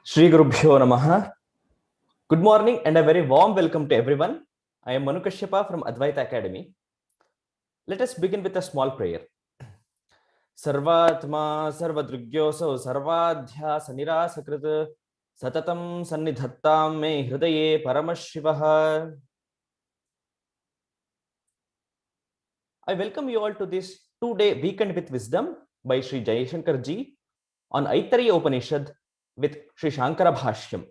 Shri Gurubhyo Namaha. Good morning and a very warm welcome to everyone. I am Manu Kashyapa from Advaita Academy. Let us begin with a small prayer. Sarvatma sarvadrugyoso sarvadhya sanirasakrit satatam sannidhattam me hridaye paramashivah. I welcome you all to this 2-day weekend with wisdom by Sri Jaishankar ji on Aitareya Upanishad with Sri Shaankara Bhashya.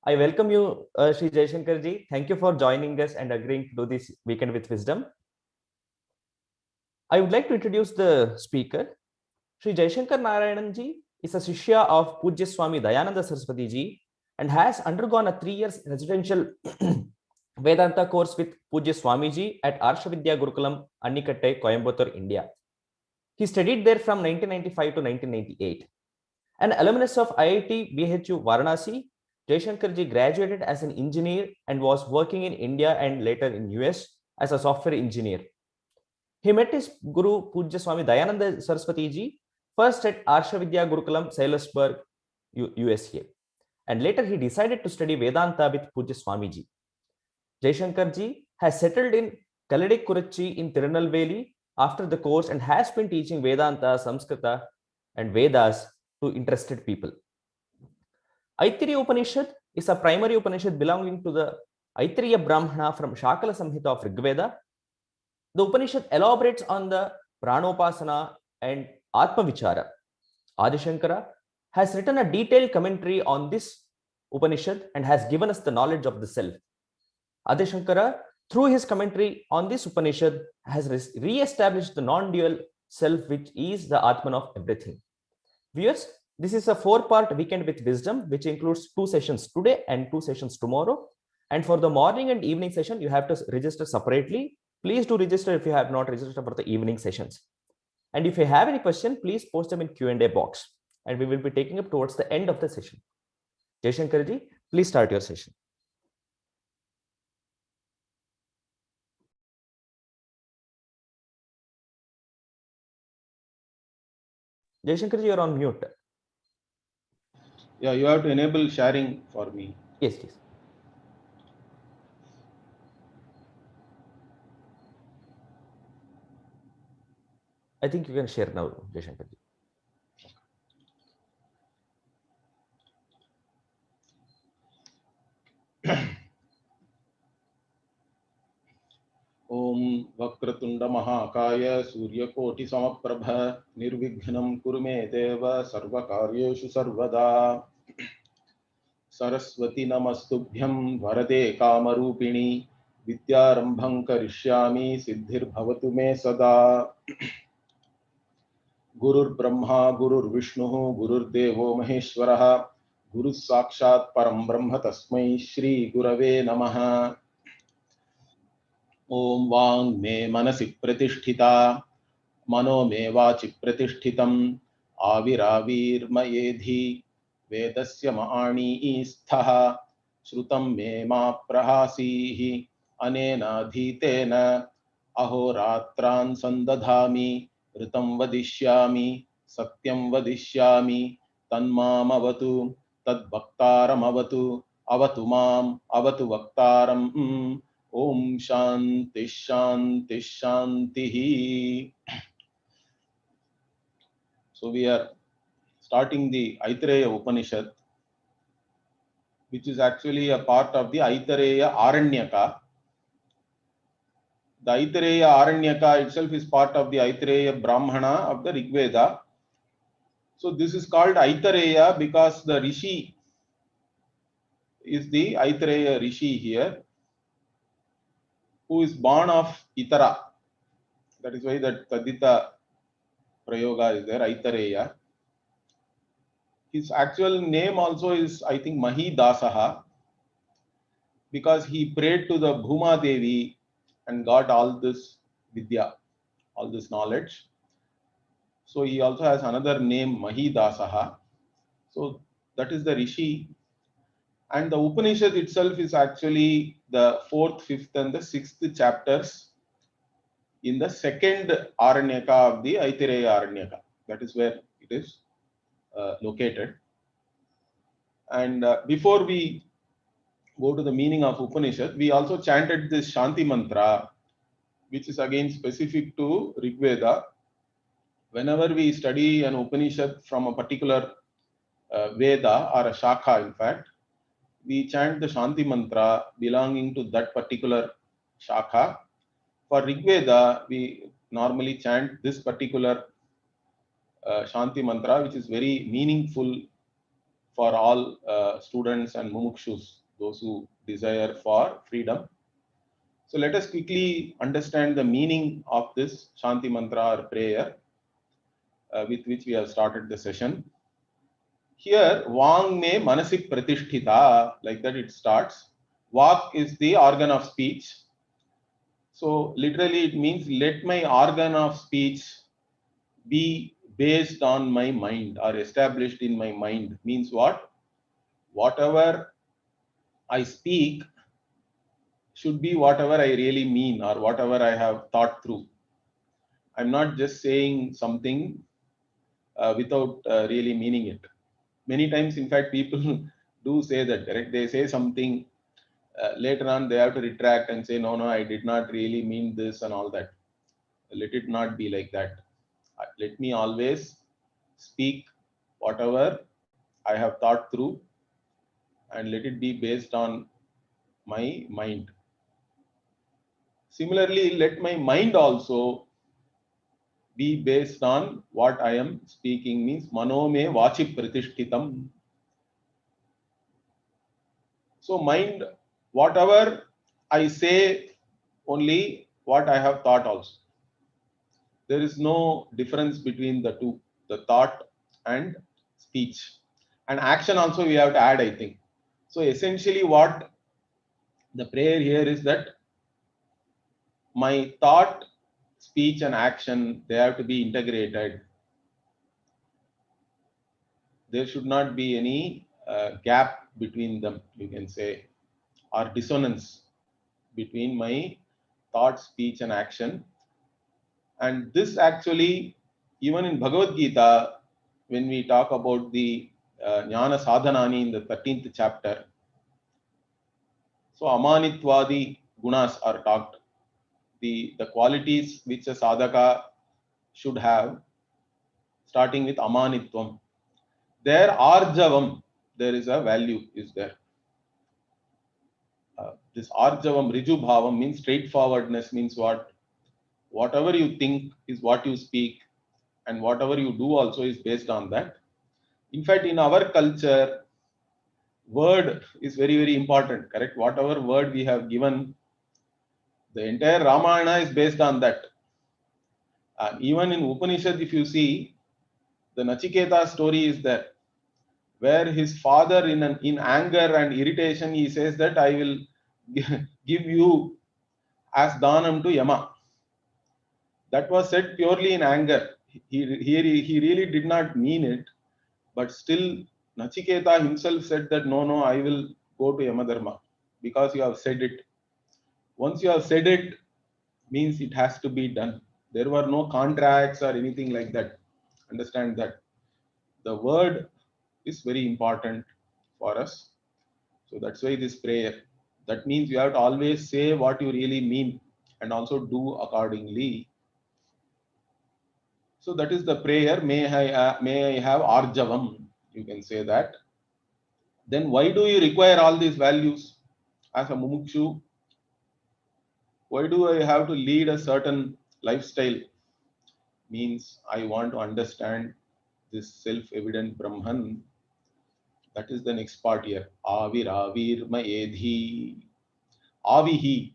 I welcome you, Sri Jaishankar ji. Thank you for joining us and agreeing to do this weekend with wisdom. I would like to introduce the speaker. Sri Jaishankar Narayanan ji is a sishya of Pujya Swami Dayananda Saraswati ji and has undergone a 3 years residential Vedanta course with Pujya Swamiji at Arsha Vidya Gurukulam, Anaikatti, Coimbatore, India. He studied there from 1995 to 1998. An alumnus of IIT-BHU Varanasi, Jaishankar ji graduated as an engineer and was working in India and later in US as a software engineer. He met his Guru Pujya Swami Dayananda Saraswati ji first at Arsha Vidya Gurukulam, Saylorsburg, USA. And later he decided to study Vedanta with Pujya Swamiji. Jaishankar ji has settled in Kallidaikuruchi in Tirunelveli after the course and has been teaching Vedanta, Samskritam and Vedas to interested people. Aitareya Upanishad is a primary Upanishad belonging to the Aitareya Brahmana from Shaakala Samhita of Veda. The Upanishad elaborates on the Pranopasana and Atma Vichara. Adi Shankara has written a detailed commentary on this Upanishad and has given us the knowledge of the self. Adi Shankara, through his commentary on this Upanishad, has re-established the non-dual self, which is the Atman of everything. Viewers, this is a 4-part weekend with wisdom, which includes 2 sessions today and 2 sessions tomorrow. And for the morning and evening session, you have to register separately. Please do register if you have not registered for the evening sessions. And if you have any question, please post them in Q&A box. And we will be taking up towards the end of the session. Jaishankar ji, please start your session. Jaishankar ji, you are on mute. Yeah, you have to enable sharing for me. Yes, please. I think you can share now, Jaishankar ji. Om Vakratunda Mahakaya Suryakoti Samaprabha Nirvighnam Kurume Deva Sarvakaryeshu Sarvada Saraswati Namastubhyam Varade Kamarupini Vidyarambham Karishyami Siddhir Bhavatu Me Sada Gurur Brahma Gurur Vishnu Gurur Devo Maheshwaraha Guru Sakshat Param Brahma Tasmai Shri Gurave Namaha ओम वांग मे मनसि प्रतिष्ठिता मनो मे वाचि प्रतिष्ठितम् आविराविर्मयेधि वेदस्य माणी स्थः श्रुतं मे मा प्रहासीः अनेनाधीतेन अहोरात्रान् संदधामि ऋतं वदिष्यामि सत्यं वदिष्यामि तन्मामवतु तद्वक्तारमवतु अवतु माम् अवतु वक्तारम् Om Shanti Shanti Shanti. So we are starting the Aitareya Upanishad, which is actually a part of the Aitareya Aranyaka. The Aitareya Aranyaka itself is part of the Aitareya Brahmana of the Rig Veda. So this is called Aitareya because the Rishi is the Aitareya Rishi here, who is born of Itara. That is why that Tadita Prayoga is there, Aitareya. His actual name also is, I think, Mahidasaha, because he prayed to the Bhuma Devi and got all this Vidya, all this knowledge. So he also has another name, Mahidasaha. So that is the Rishi. And the Upanishad itself is actually the 4th, 5th and the 6th chapters in the 2nd Aranyaka of the Aitareya Aranyaka. That is where it is located. And before we go to the meaning of Upanishad, we also chanted this Shanti mantra, which is again specific to Rig Veda. Whenever we study an Upanishad from a particular Veda or a Shakha, in fact, we chant the Shanti mantra belonging to that particular Shakha. For Rig Veda, we normally chant this particular Shanti mantra, which is very meaningful for all students and mumukshus, those who desire for freedom. So let us quickly understand the meaning of this Shanti mantra or prayer with which we have started the session. Here, Vang me manasik pratisthita, like that it starts. Vak is the organ of speech. So literally it means let my organ of speech be based on my mind or established in my mind. Means what? Whatever I speak should be whatever I really mean or whatever I have thought through. I'm not just saying something without really meaning it. Many times, in fact, people do say that, correct? They say something, later on they have to retract and say, no, I did not really mean this and all that. Let it not be like that. Let me always speak whatever I have thought through and let it be based on my mind. Similarly, let my mind also be based on what I am speaking, means manome vachi pratishtitam. So mind, whatever I say, only what I have thought also. There is no difference between the two, the thought and speech. And action also we have to add, I think. So essentially what the prayer here is that my thought, speech and action, they have to be integrated. There should not be any gap between them, you can say, or dissonance between my thought, speech and action. And this actually, even in Bhagavad Gita, when we talk about the Jnana Sadhanani in the 13th chapter, so Amanitvadi gunas are talked. The qualities which a sadhaka should have, starting with Amanitvam. There, Arjavam, there is a value, is there. This Arjavam, Riju Bhavam means straightforwardness, means what? Whatever you think is what you speak, and whatever you do also is based on that. In fact, in our culture, word is very, very important, correct? Whatever word we have given, the entire Ramayana is based on that. Even in Upanishad, if you see, the Nachiketa story is there, where his father in anger and irritation, he says that I will give you as dhanam to Yama. That was said purely in anger. He really did not mean it, but still Nachiketa himself said that no, I will go to Yamadharma because you have said it. Once you have said it, means it has to be done. There were no contracts or anything like that. Understand that. The word is very important for us. So that's why this prayer. That means you have to always say what you really mean and also do accordingly. So that is the prayer. May I have Arjavam. You can say that. Then why do you require all these values as a mumukshu? Why do I have to lead a certain lifestyle? Means I want to understand this self-evident Brahman. That is the next part here. Avir maedhi. Avihi.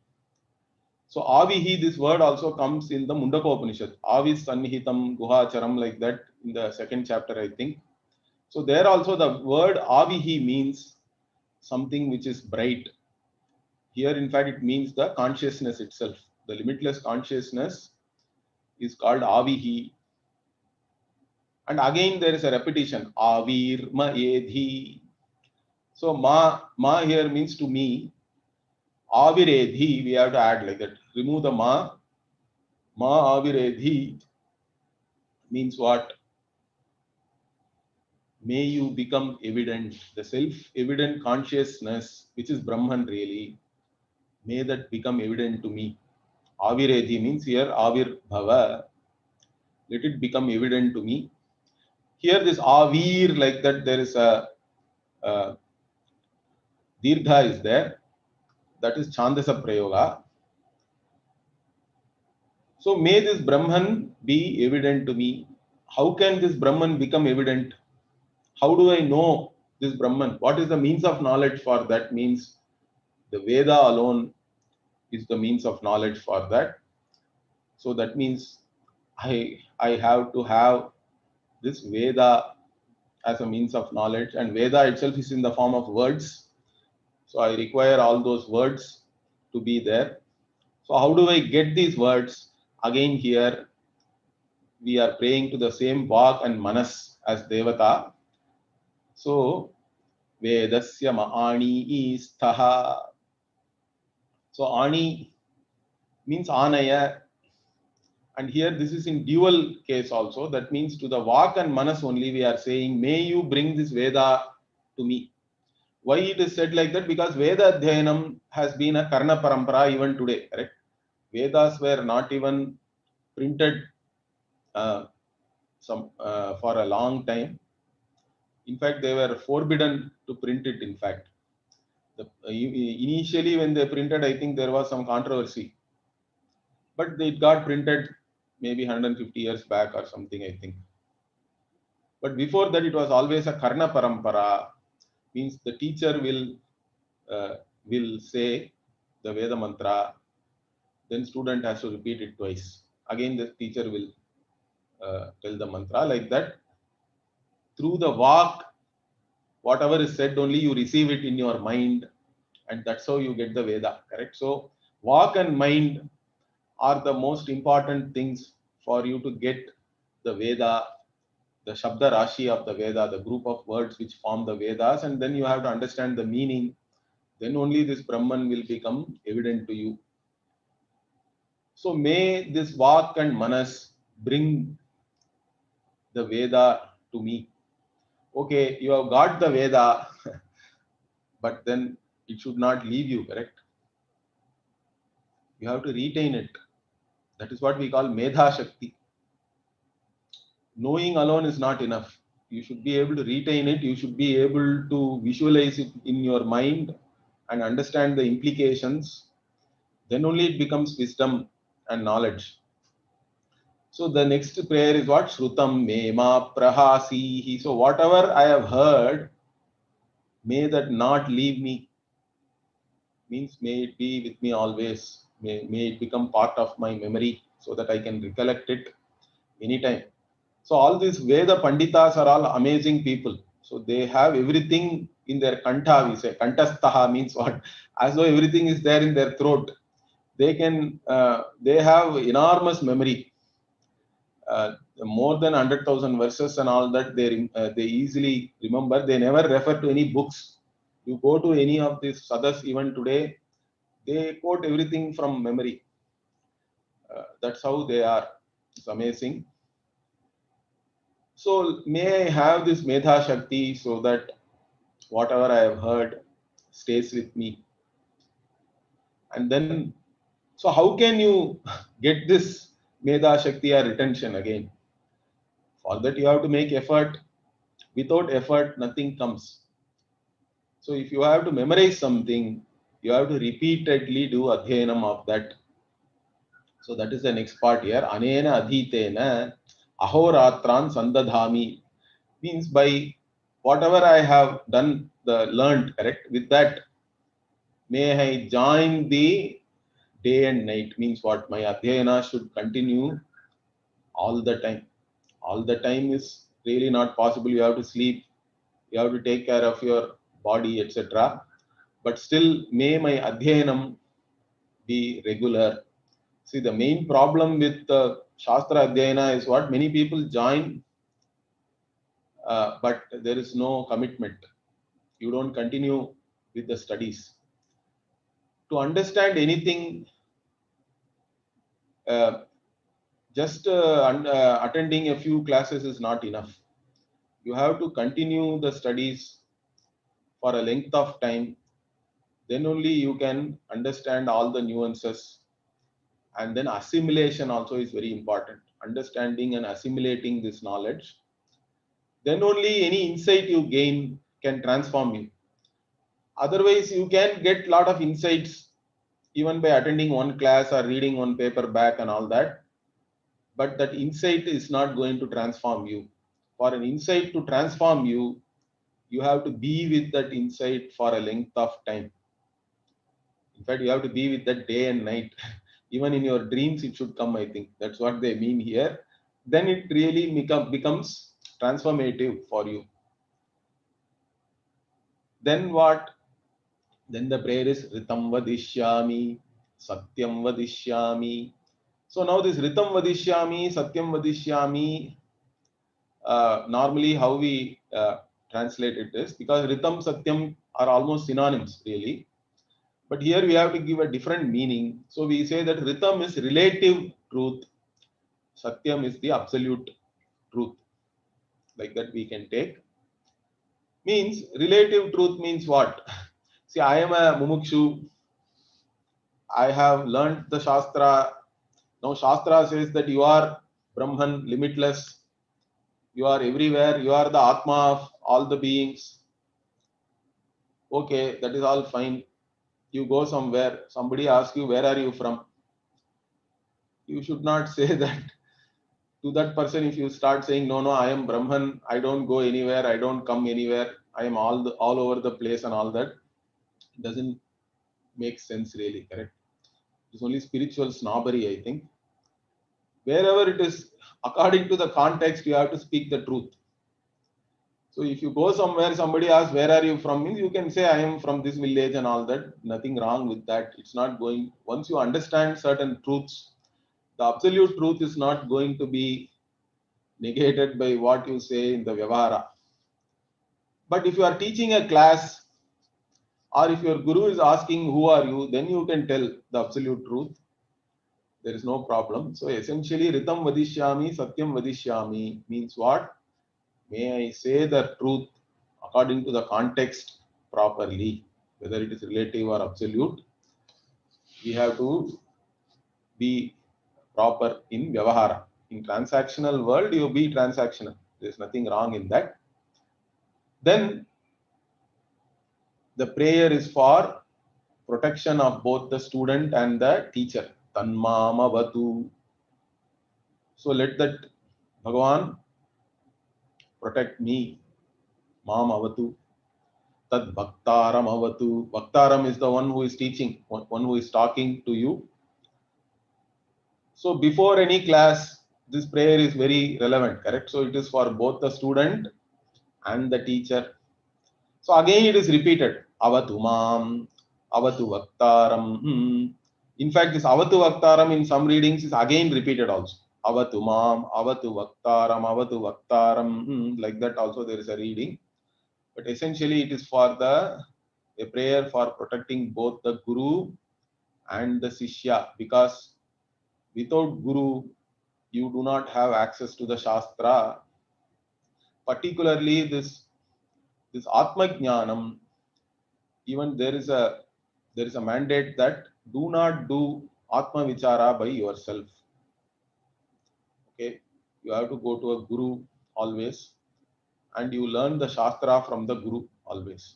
So Avihi, this word also comes in the Mundaka Upanishad. Avis Sannihitam Guhacharam, like that in the 2nd chapter, I think. So there also the word Avihi means something which is bright. Here, in fact, it means the consciousness itself. The limitless consciousness is called Avihi. And again, there is a repetition. Avir maedhi. So ma here means to me. Aviredhi, we have to add like that. Remove the ma. Ma aviredhi means what? may you become evident, the self-evident consciousness, which is Brahman really, may that become evident to me. Avireji means here Avir Bhava, let it become evident to me. Here this Avir, like that, there is a Dirgha is there, that is Chandasa Prayoga. So may this Brahman be evident to me. How can this Brahman become evident? How do I know this Brahman? What is the means of knowledge for that? Means the Veda alone is the means of knowledge for that. So that means I have to have this Veda as a means of knowledge, and Veda itself is in the form of words. So I require all those words to be there. So how do I get these words? Again here we are praying to the same Vak and Manas as Devata. So Vedasya Ma'ani Isthaha. So Ani means Anaya, and here this is in dual case also. That means to the Vak and Manas only we are saying, may you bring this Veda to me. Why it is said like that? Because Veda Adhyanam has been a Karna Parampara even today, correct? Vedas were not even printed for a long time. In fact, they were forbidden to print it, in fact. Initially, when they printed, I think there was some controversy. But it got printed maybe 150 years back or something, I think. But before that, it was always a Karna Parampara, means the teacher will say the Veda mantra, then student has to repeat it twice. Again, the teacher will tell the mantra like that. Through the Vak, whatever is said only you receive it in your mind, and that's how you get the Veda, correct? So Vak and mind are the most important things for you to get the Veda, the Shabda Rashi of the Veda, the group of words which form the Vedas, and then you have to understand the meaning. Then only this Brahman will become evident to you. So may this Vak and Manas bring the Veda to me. Okay, you have got the Veda, but then it should not leave you, correct? You have to retain it. That is what we call Medha Shakti. Knowing alone is not enough. You should be able to retain it. You should be able to visualize it in your mind and understand the implications. Then only it becomes wisdom and knowledge. So the next prayer is what? Shrutam mema prahasihi. So whatever I have heard, may that not leave me. Means may it be with me always. May it become part of my memory so that I can recollect it anytime. So all these Veda Panditas are all amazing people. So they have everything in their kantha, we say. Kantastaha means what? As though everything is there in their throat. They have enormous memory. More than 100,000 verses and all that they easily remember. They never refer to any books. You go to any of these sadhas even today, they quote everything from memory. That's how they are. It's amazing. So may I have this Medha Shakti so that whatever I have heard stays with me. And then, so how can you get this Medha Shakti or retention again? For that you have to make effort. Without effort, nothing comes. So if you have to memorize something, you have to repeatedly do adhyanam of that. So that is the next part here. Anena adhitena ahoratran sandadhami. Means by whatever I have done, learned, correct? With that, may I join the day and night. Means what? My adhyayana should continue all the time. All the time is really not possible. You have to sleep. You have to take care of your body, etc. But still, may my adhyayanam be regular. See, the main problem with Shastra Adhyayana is what? Many people join, but there is no commitment. You don't continue with the studies. To understand anything, just attending a few classes is not enough. you have to continue the studies for a length of time. Then only you can understand all the nuances. And then assimilation also is very important. Understanding and assimilating this knowledge. Then only any insight you gain can transform you. Otherwise, you can get a lot of insights even by attending one class or reading one paper back and all that. But that insight is not going to transform you. For an insight to transform you, you have to be with that insight for a length of time. In fact, you have to be with that day and night. Even in your dreams, it should come, I think. That's what they mean here. Then it really becomes transformative for you. Then what? Then the prayer is Ritam Vadishyami, Satyam Vadishyami. So now this Ritam Vadishyami, Satyam Vadishyami, normally how we translate it is, because Ritam, Satyam are almost synonyms really. But here we have to give a different meaning. So we say that Ritam is relative truth, Satyam is the absolute truth. Like that we can take. Means relative truth means what? See, I am a mumukshu. I have learned the Shastra. Now Shastra says that you are Brahman, limitless. You are everywhere. You are the Atma of all the beings. Okay, that is all fine. You go somewhere, somebody asks you, where are you from? You should not say that to that person. If you start saying, no, I am Brahman, I don't go anywhere, I don't come anywhere, I am all over the place and all that, it doesn't make sense really, correct? It's only spiritual snobbery, I think. Wherever it is, according to the context, you have to speak the truth. So if you go somewhere, somebody asks, where are you from? You can say, I am from this village and all that. Nothing wrong with that. It's not going, once you understand certain truths, the absolute truth is not going to be negated by what you say in the Vyavahara. But if you are teaching a class, or if your guru is asking, who are you? Then you can tell the absolute truth. There is no problem. So essentially, Ritam Vadishyami, Satyam Vadishyami means what? May I say the truth according to the context properly, whether it is relative or absolute. We have to be proper in Vyavahara. In transactional world, you be transactional. There is nothing wrong in that. Then the prayer is for protection of both the student and the teacher. Tanmamavatu. So let that Bhagavan protect me. Mam avatu. Tad bhaktaram avatu. Bhaktaram is the one who is teaching, one who is talking to you. So before any class, this prayer is very relevant, correct? So it is for both the student and the teacher. So again it is repeated. Avatu mam, avatu bhaktaram. In fact, this avatu bhaktaram in some readings is again repeated also. Avatu mam, avatu bhaktaram, avatu bhaktaram. Like that also there is a reading. But essentially it is for a prayer for protecting both the guru and the sishya, because without guru you do not have access to the shastra. Particularly this atma jnanam, even there is a mandate that do not do atma vichara by yourself. Okay, you have to go to a guru always, and you learn the shastra from the guru always,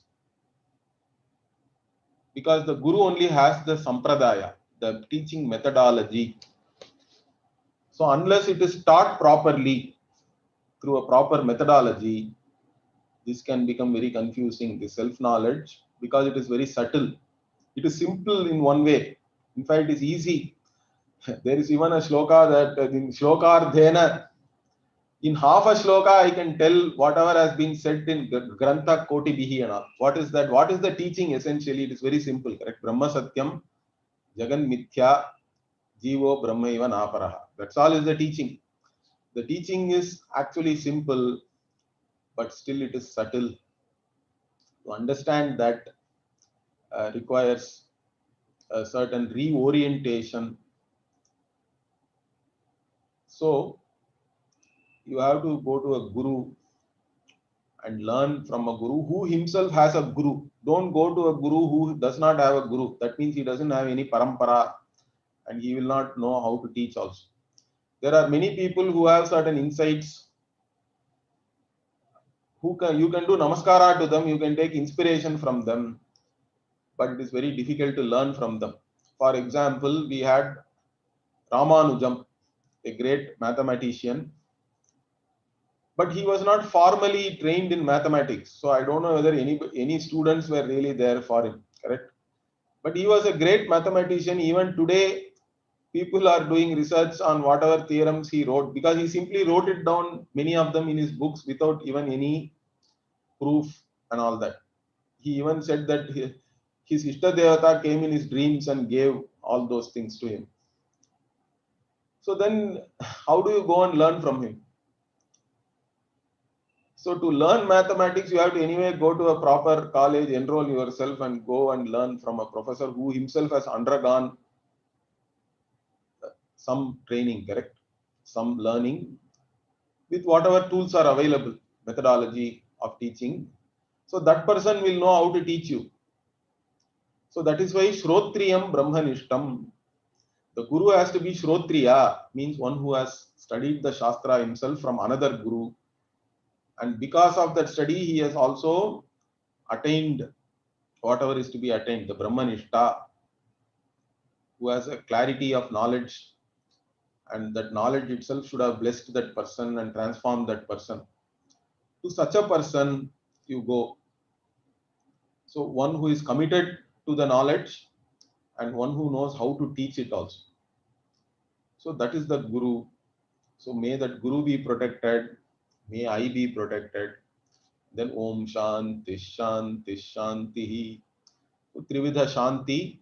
because the guru only has the sampradaya, the teaching methodology. So unless it is taught properly through a proper methodology, this can become very confusing, the self-knowledge, because it is very subtle. It is simple in one way. In fact, it is easy. There is even a shloka that in Shlokardhena, in half a shloka, I can tell whatever has been said in Grantha Koti Bihi and all. What is that? What is the teaching essentially? It is very simple, correct? Brahma Satyam, Jagan Mithya, Jivo Brahmaiva Naparaha. That's all is the teaching. The teaching is actually simple, but still it is subtle. To understand that requires a certain reorientation. So you have to go to a guru and learn from a guru who himself has a guru. Don't go to a guru who does not have a guru. That means he doesn't have any parampara and he will not know how to teach also. There are many people who have certain insights you can do namaskara to them, you can take inspiration from them, but it is very difficult to learn from them. For example, we had Ramanujam, a great mathematician, but he was not formally trained in mathematics. So I don't know whether any students were really there for him, correct? But he was a great mathematician. Even today, people are doing research on whatever theorems he wrote, because he simply wrote it down, many of them in his books, without even any proof and all that. He even said that his Ishta Devata came in his dreams and gave all those things to him. So then, how do you go and learn from him? So to learn mathematics, you have to anyway go to a proper college, enroll yourself and go and learn from a professor who himself has undergone some training, correct? Some learning with whatever tools are available, methodology of teaching. So that person will know how to teach you. So that is why Shrotriyam Brahmanishtam. The Guru has to be Shrotriya, means one who has studied the Shastra himself from another Guru. And because of that study, he has also attained whatever is to be attained, the Brahmanishta, who has a clarity of knowledge, and that knowledge itself should have blessed that person and transformed that person. To such a person, you go. So one who is committed to the knowledge and one who knows how to teach it also. So that is the Guru. So may that Guru be protected. May I be protected. Then Om Shanti Shanti Shanti. So Trividha Shanti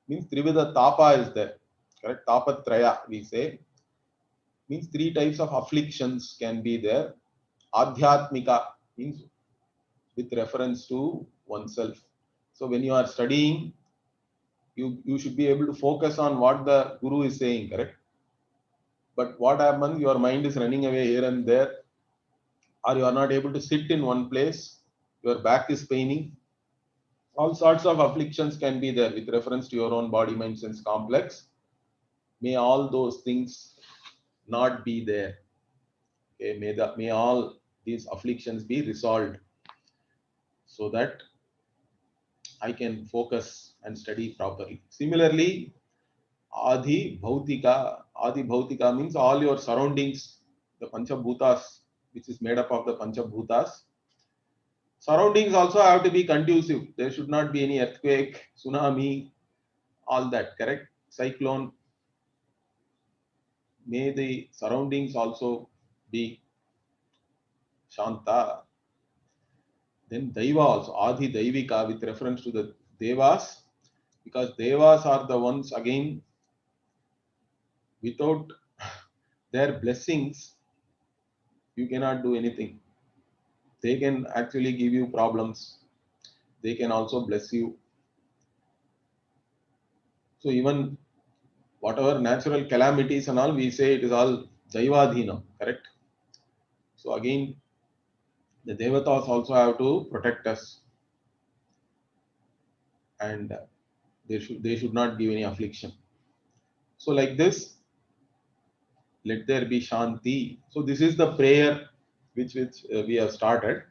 means Trividha Tapa is there. Correct? Tapatraya we say. Means three types of afflictions can be there. Adhyatmika means with reference to oneself. So when you are studying, you should be able to focus on what the Guru is saying, correct? But what happens, your mind is running away here and there, or you are not able to sit in one place, your back is paining. All sorts of afflictions can be there with reference to your own body, mind, sense complex. May all those things not be there. Okay, may all these afflictions be resolved so that I can focus and study properly. Similarly, Adi Bhautika means all your surroundings, the Panchabhutas, which is made up of the Panchabhutas. Surroundings also have to be conducive. There should not be any earthquake, tsunami, all that, correct? Cyclone. May the surroundings also be Shanta. Then Daiva also, Adi Daivika, with reference to the Devas, because Devas are the ones, again, without their blessings, you cannot do anything. They can actually give you problems. They can also bless you. So even whatever natural calamities and all, we say it is all Daivadhina, correct? So again, the Devatas also have to protect us. And they should not give any affliction. So like this, let there be Shanti. So this is the prayer which we have started.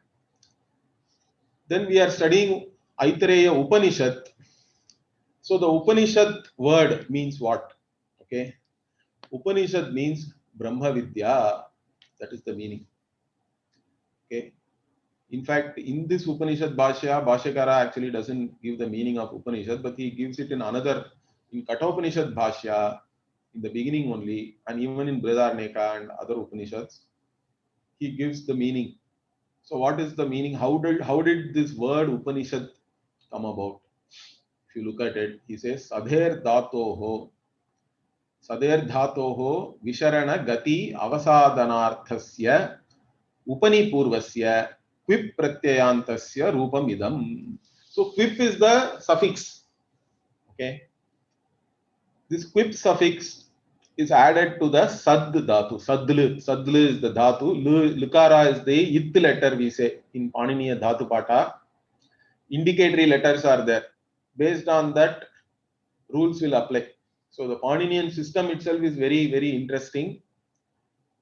Then we are studying Aitareya Upanishad. So the Upanishad word means what? Okay. Upanishad means Brahma Vidya. That is the meaning. Okay. In fact, in this Upanishad Bhashya, Bhashyakara actually doesn't give the meaning of Upanishad, but he gives it in Kathopanishad Bhashya, in the beginning only, and even in Brihadaranyaka and other Upanishads, he gives the meaning. So what is the meaning? How did this word Upanishad come about? If you look at it, he says, Sadher Dhatoho Visharana Gati Avasadanarthasya Upanipurvasya Quip Pratyayantasya Rupam Idam. So quip is the suffix. Okay. This quip suffix is added to the sad dhatu. Sadl is the dhatu. Lukara is the it letter we say in Paniniya dhatu pata. Indicatory letters are there. Based on that, rules will apply. So the Paninian system itself is very, very interesting.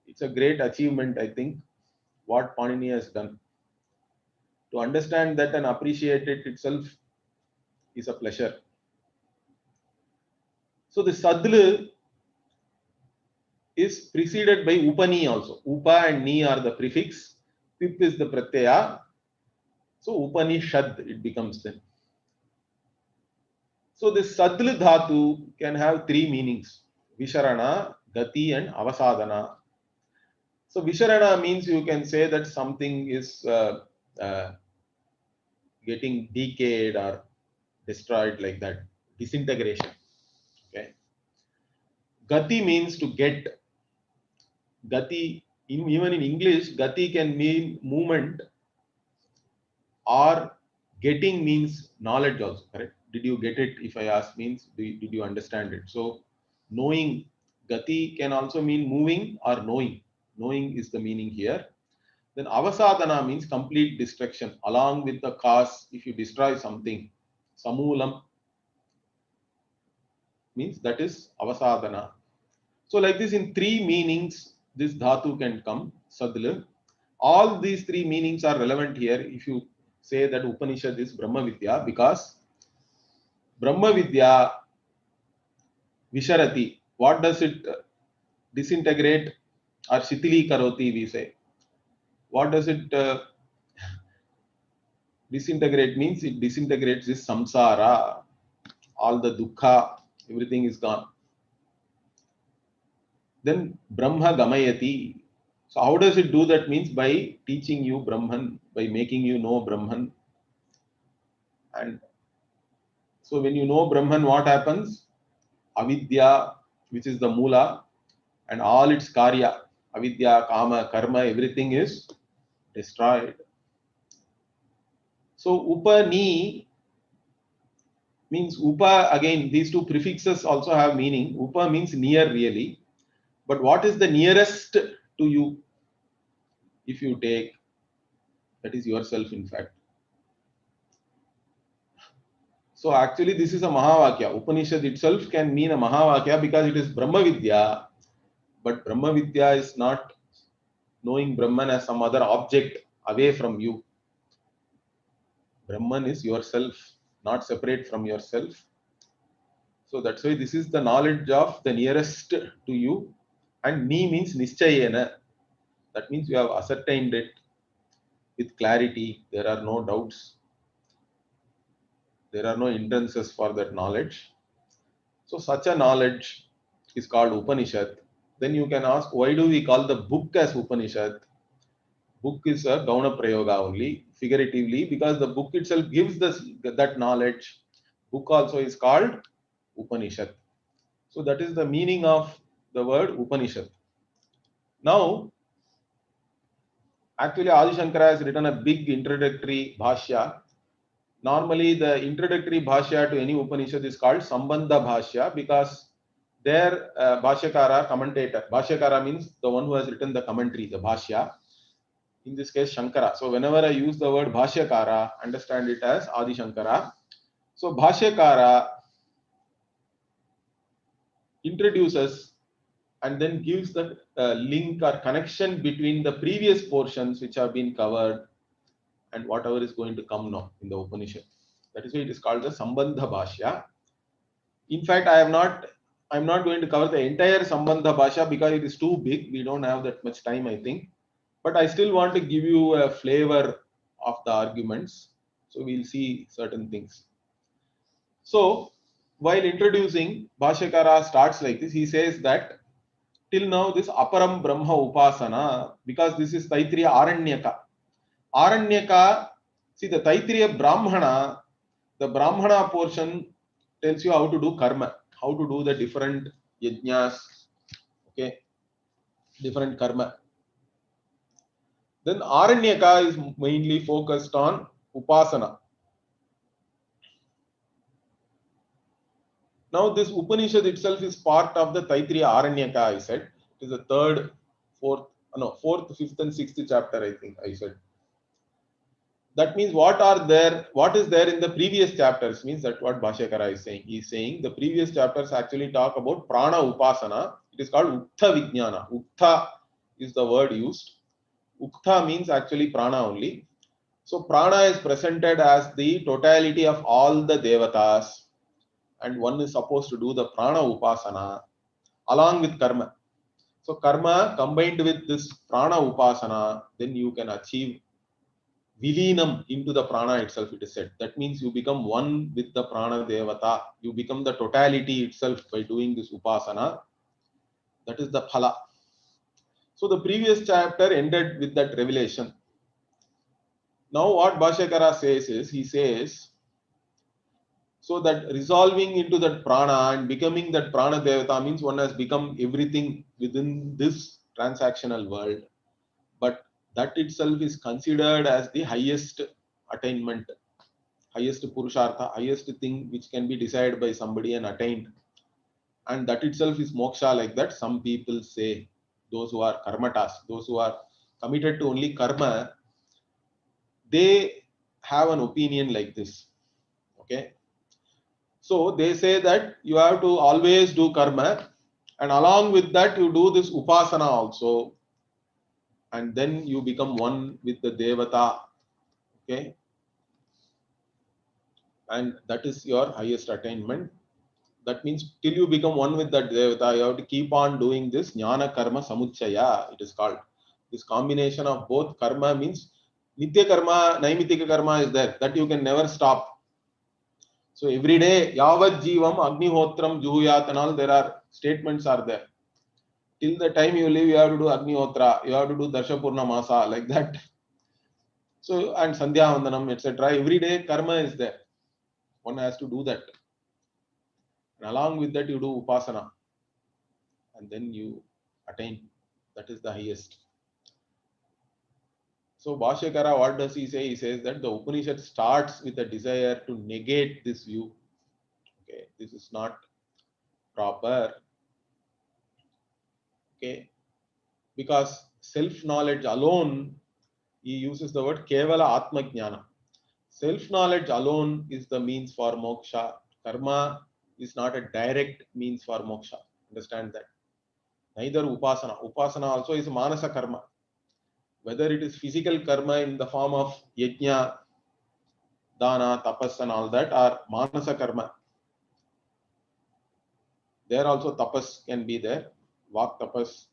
It's a great achievement, I think, what Panini has done. To understand that and appreciate it itself is a pleasure. So the Sadl is preceded by Upani also. Upa and Ni are the prefix. Pip is the Pratyaya. So Upanishad it becomes then. So this Sadl Dhatu can have three meanings. Visharana, Gati and Avasadana. So Visharana means you can say that something is getting decayed or destroyed like that. Disintegration. Okay. Gati means to get. Gati, even in English, Gati can mean movement, or getting means knowledge also, correct? Did you get it? If I ask means, did you understand it? So knowing, Gati can also mean moving or knowing. Knowing is the meaning here. Then Avasadana means complete destruction. Along with the cause, if you destroy something, Samulam means that is Avasadana. So like this, in three meanings, this dhatu can come, Sadla. All these three meanings are relevant here if you say that Upanishad is Brahma Vidya, because Brahma Vidya Visharati, what does it disintegrate or Shitili Karoti we say? What does it disintegrate means? It disintegrates this samsara, all the dukkha, everything is gone. Then Brahma Gamayati. So how does it do that? Means by teaching you Brahman, by making you know Brahman. And so when you know Brahman, what happens? Avidya, which is the Mula, and all its karya, avidya, kama, karma, everything is destroyed. So Upani means Upa, again, these two prefixes also have meaning. Upa means near really. But what is the nearest to you? If you take, that is yourself in fact. So actually this is a Mahavakya. Upanishad itself can mean a Mahavakya because it is Brahma Vidya. But Brahma Vidya is not knowing Brahman as some other object away from you. Brahman is yourself, not separate from yourself. So that's why this is the knowledge of the nearest to you. And Ni means Nischayena. That means you have ascertained it with clarity. There are no doubts. There are no hindrances for that knowledge. So such a knowledge is called Upanishad. Then you can ask, why do we call the book as Upanishad? Book is a Gauna Prayoga only, figuratively, because the book itself gives that knowledge. Book also is called Upanishad. So that is the meaning of the word Upanishad. Now, actually Adi Shankara has written a big introductory Bhashya. Normally the introductory Bhashya to any Upanishad is called Sambandha Bhashya, because their Bhashyakara, commentator, Bhashyakara means the one who has written the commentary, the Bhashya. In this case, Shankara. So whenever I use the word Bhashyakara, understand it as Adi Shankara. So Bhashyakara introduces and then gives the link or connection between the previous portions which have been covered and whatever is going to come now in the Upanishad. That is why it is called the Sambandha Bhashya. In fact, I'm not going to cover the entire Sambandha Bhashya because it is too big. We don't have that much time, I think. But I still want to give you a flavor of the arguments. So we'll see certain things. So while introducing, Bhashyakara starts like this. He says that till now this Aparam Brahma Upasana, because this is Taittiriya Aranyaka. Aranyaka, see the Taittiriya Brahmana, the Brahmana portion tells you how to do karma, how to do the different yajnas, okay, different karma. Then Aranyaka is mainly focused on Upasana. Now this Upanishad itself is part of the Taittiriya Aranyaka, I said. It is the third, fourth, fourth, fifth and sixth chapter, I think I said. That means what is there in the previous chapters means that what Bhashyakara is saying. He is saying the previous chapters actually talk about Prana Upasana. It is called Ukta Vijnana. Ukta is the word used. Ukta means actually Prana only. So Prana is presented as the totality of all the Devatas, and one is supposed to do the Prana Upasana along with Karma. So Karma combined with this Prana Upasana, then you can achieve Vilinam into the Prana itself, it is said. That means you become one with the Prana Devata. You become the totality itself by doing this Upasana. That is the Phala. So the previous chapter ended with that revelation. Now what Bhashyakara says is, he says, so that resolving into that Prana and becoming that Prana Devata means one has become everything within this transactional world. But that itself is considered as the highest attainment, highest Purushartha, highest thing which can be decided by somebody and attained. And that itself is moksha, like that. Some people say, those who are karmatas, those who are committed to only karma, they have an opinion like this. Okay. So they say that you have to always do karma, and along with that you do this upasana also, and then you become one with the devata. Okay. And that is your highest attainment. That means till you become one with that devata, you have to keep on doing this jnana karma samuchaya, it is called. This combination of both karma means nitya karma, naimitika karma is there, that you can never stop. So every day, yavat jivam agnihotram juhuyat and all, there are statements are there. Till the time you live, you have to do agnihotra, you have to do darshapurna masa, like that. So, and sandhya vandanam, etc. Every day karma is there. One has to do that. And along with that, you do upasana. And then you attain. That is the highest. So Bhashyakara, what does he say? He says that the Upanishad starts with a desire to negate this view. Okay, this is not proper. Okay, because self-knowledge alone, he uses the word kevala atma jnana. Self-knowledge alone is the means for moksha. Karma is not a direct means for moksha. Understand that. Neither upasana. Upasana also is manasa karma. Whether it is physical karma in the form of yajna, dana, tapas and all that, or manasa karma. There also tapas can be there, vak tapas,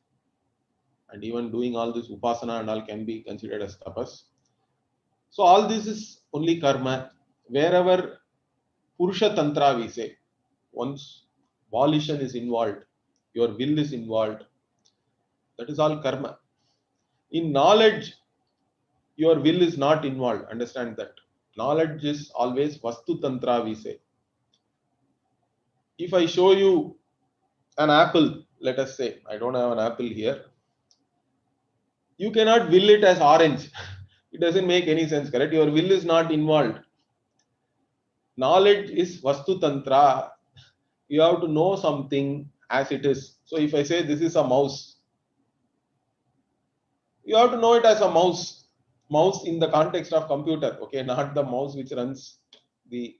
and even doing all this upasana and all can be considered as tapas. So all this is only karma. Wherever Purusha Tantra we say, once volition is involved, your will is involved, that is all karma. In knowledge, your will is not involved. Understand that. Knowledge is always Vastu Tantra we say. If I show you an apple, let us say, I don't have an apple here, you cannot will it as orange. It doesn't make any sense, correct? Your will is not involved. Knowledge is Vastu Tantra. You have to know something as it is. So if I say this is a mouse, you have to know it as a mouse. Mouse in the context of computer, okay, not the mouse which runs the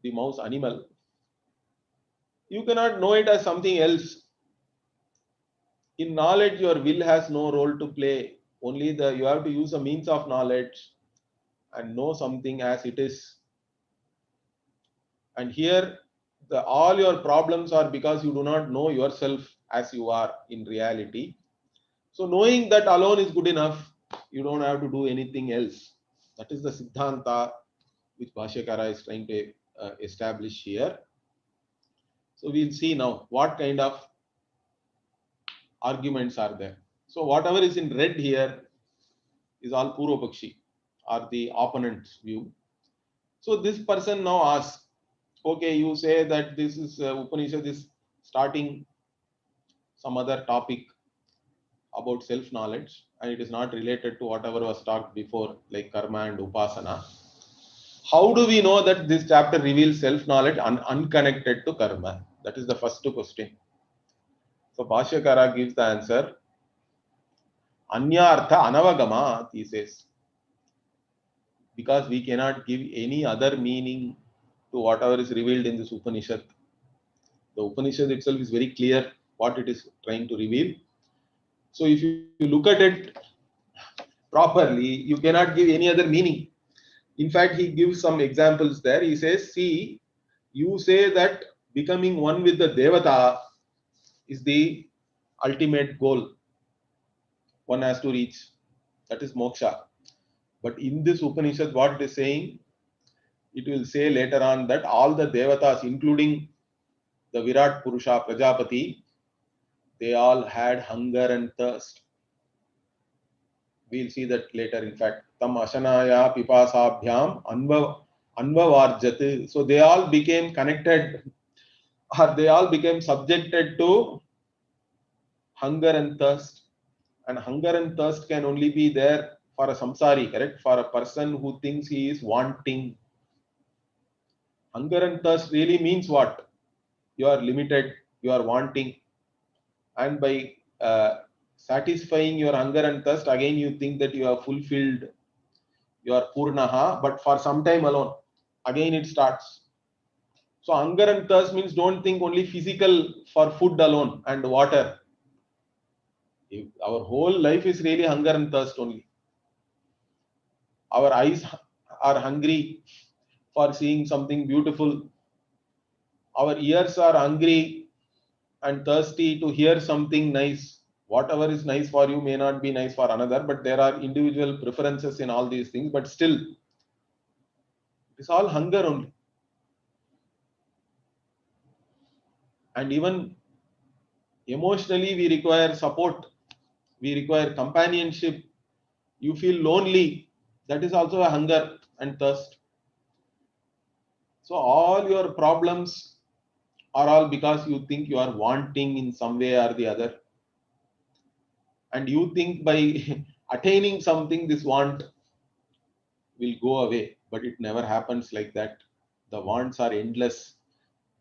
mouse animal. You cannot know it as something else. In knowledge, your will has no role to play. Only you have to use a means of knowledge and know something as it is. And here, all your problems are because you do not know yourself as you are in reality. So knowing that alone is good enough. You don't have to do anything else. That is the Siddhanta which Bhashyakara is trying to establish here. So we'll see now what kind of arguments are there. So whatever is in red here is all Purvapakshi or the opponent's view. So this person now asks, okay, you say that this is Upanishad is starting some other topic about self-knowledge and it is not related to whatever was talked before like karma and upasana. How do we know that this chapter reveals self-knowledge unconnected to karma? That is the first question. So Bhashyakara gives the answer. Anyartha anavagama, he says. Because we cannot give any other meaning to whatever is revealed in this Upanishad. The Upanishad itself is very clear what it is trying to reveal. So if you look at it properly, you cannot give any other meaning. In fact, he gives some examples there. He says, see, you say that becoming one with the Devata is the ultimate goal one has to reach. That is moksha. But in this Upanishad, what it is saying, it will say later on that all the Devatas, including the Virat Purusha, Prajapati, they all had hunger and thirst. We'll see that later. In fact, tam ashanaya pipasabhyam anvavarjat. So they all became connected, or they all became subjected to hunger and thirst. And hunger and thirst can only be there for a samsari, correct? For a person who thinks he is wanting. Hunger and thirst really means what? You are limited, you are wanting. And by satisfying your hunger and thirst, again you think that you are fulfilled, you are purnaha, but for some time alone. Again it starts. So hunger and thirst means don't think only physical for food alone and water. Our whole life is really hunger and thirst only. Our eyes are hungry for seeing something beautiful. Our ears are hungry and thirsty to hear something nice. Whatever is nice for you may not be nice for another, but there are individual preferences in all these things. But still, it's all hunger only. And even emotionally, we require support. We require companionship. You feel lonely. That is also a hunger and thirst. So all your problems are all because you think you are wanting in some way or the other. And you think by attaining something, this want will go away. But it never happens like that. The wants are endless.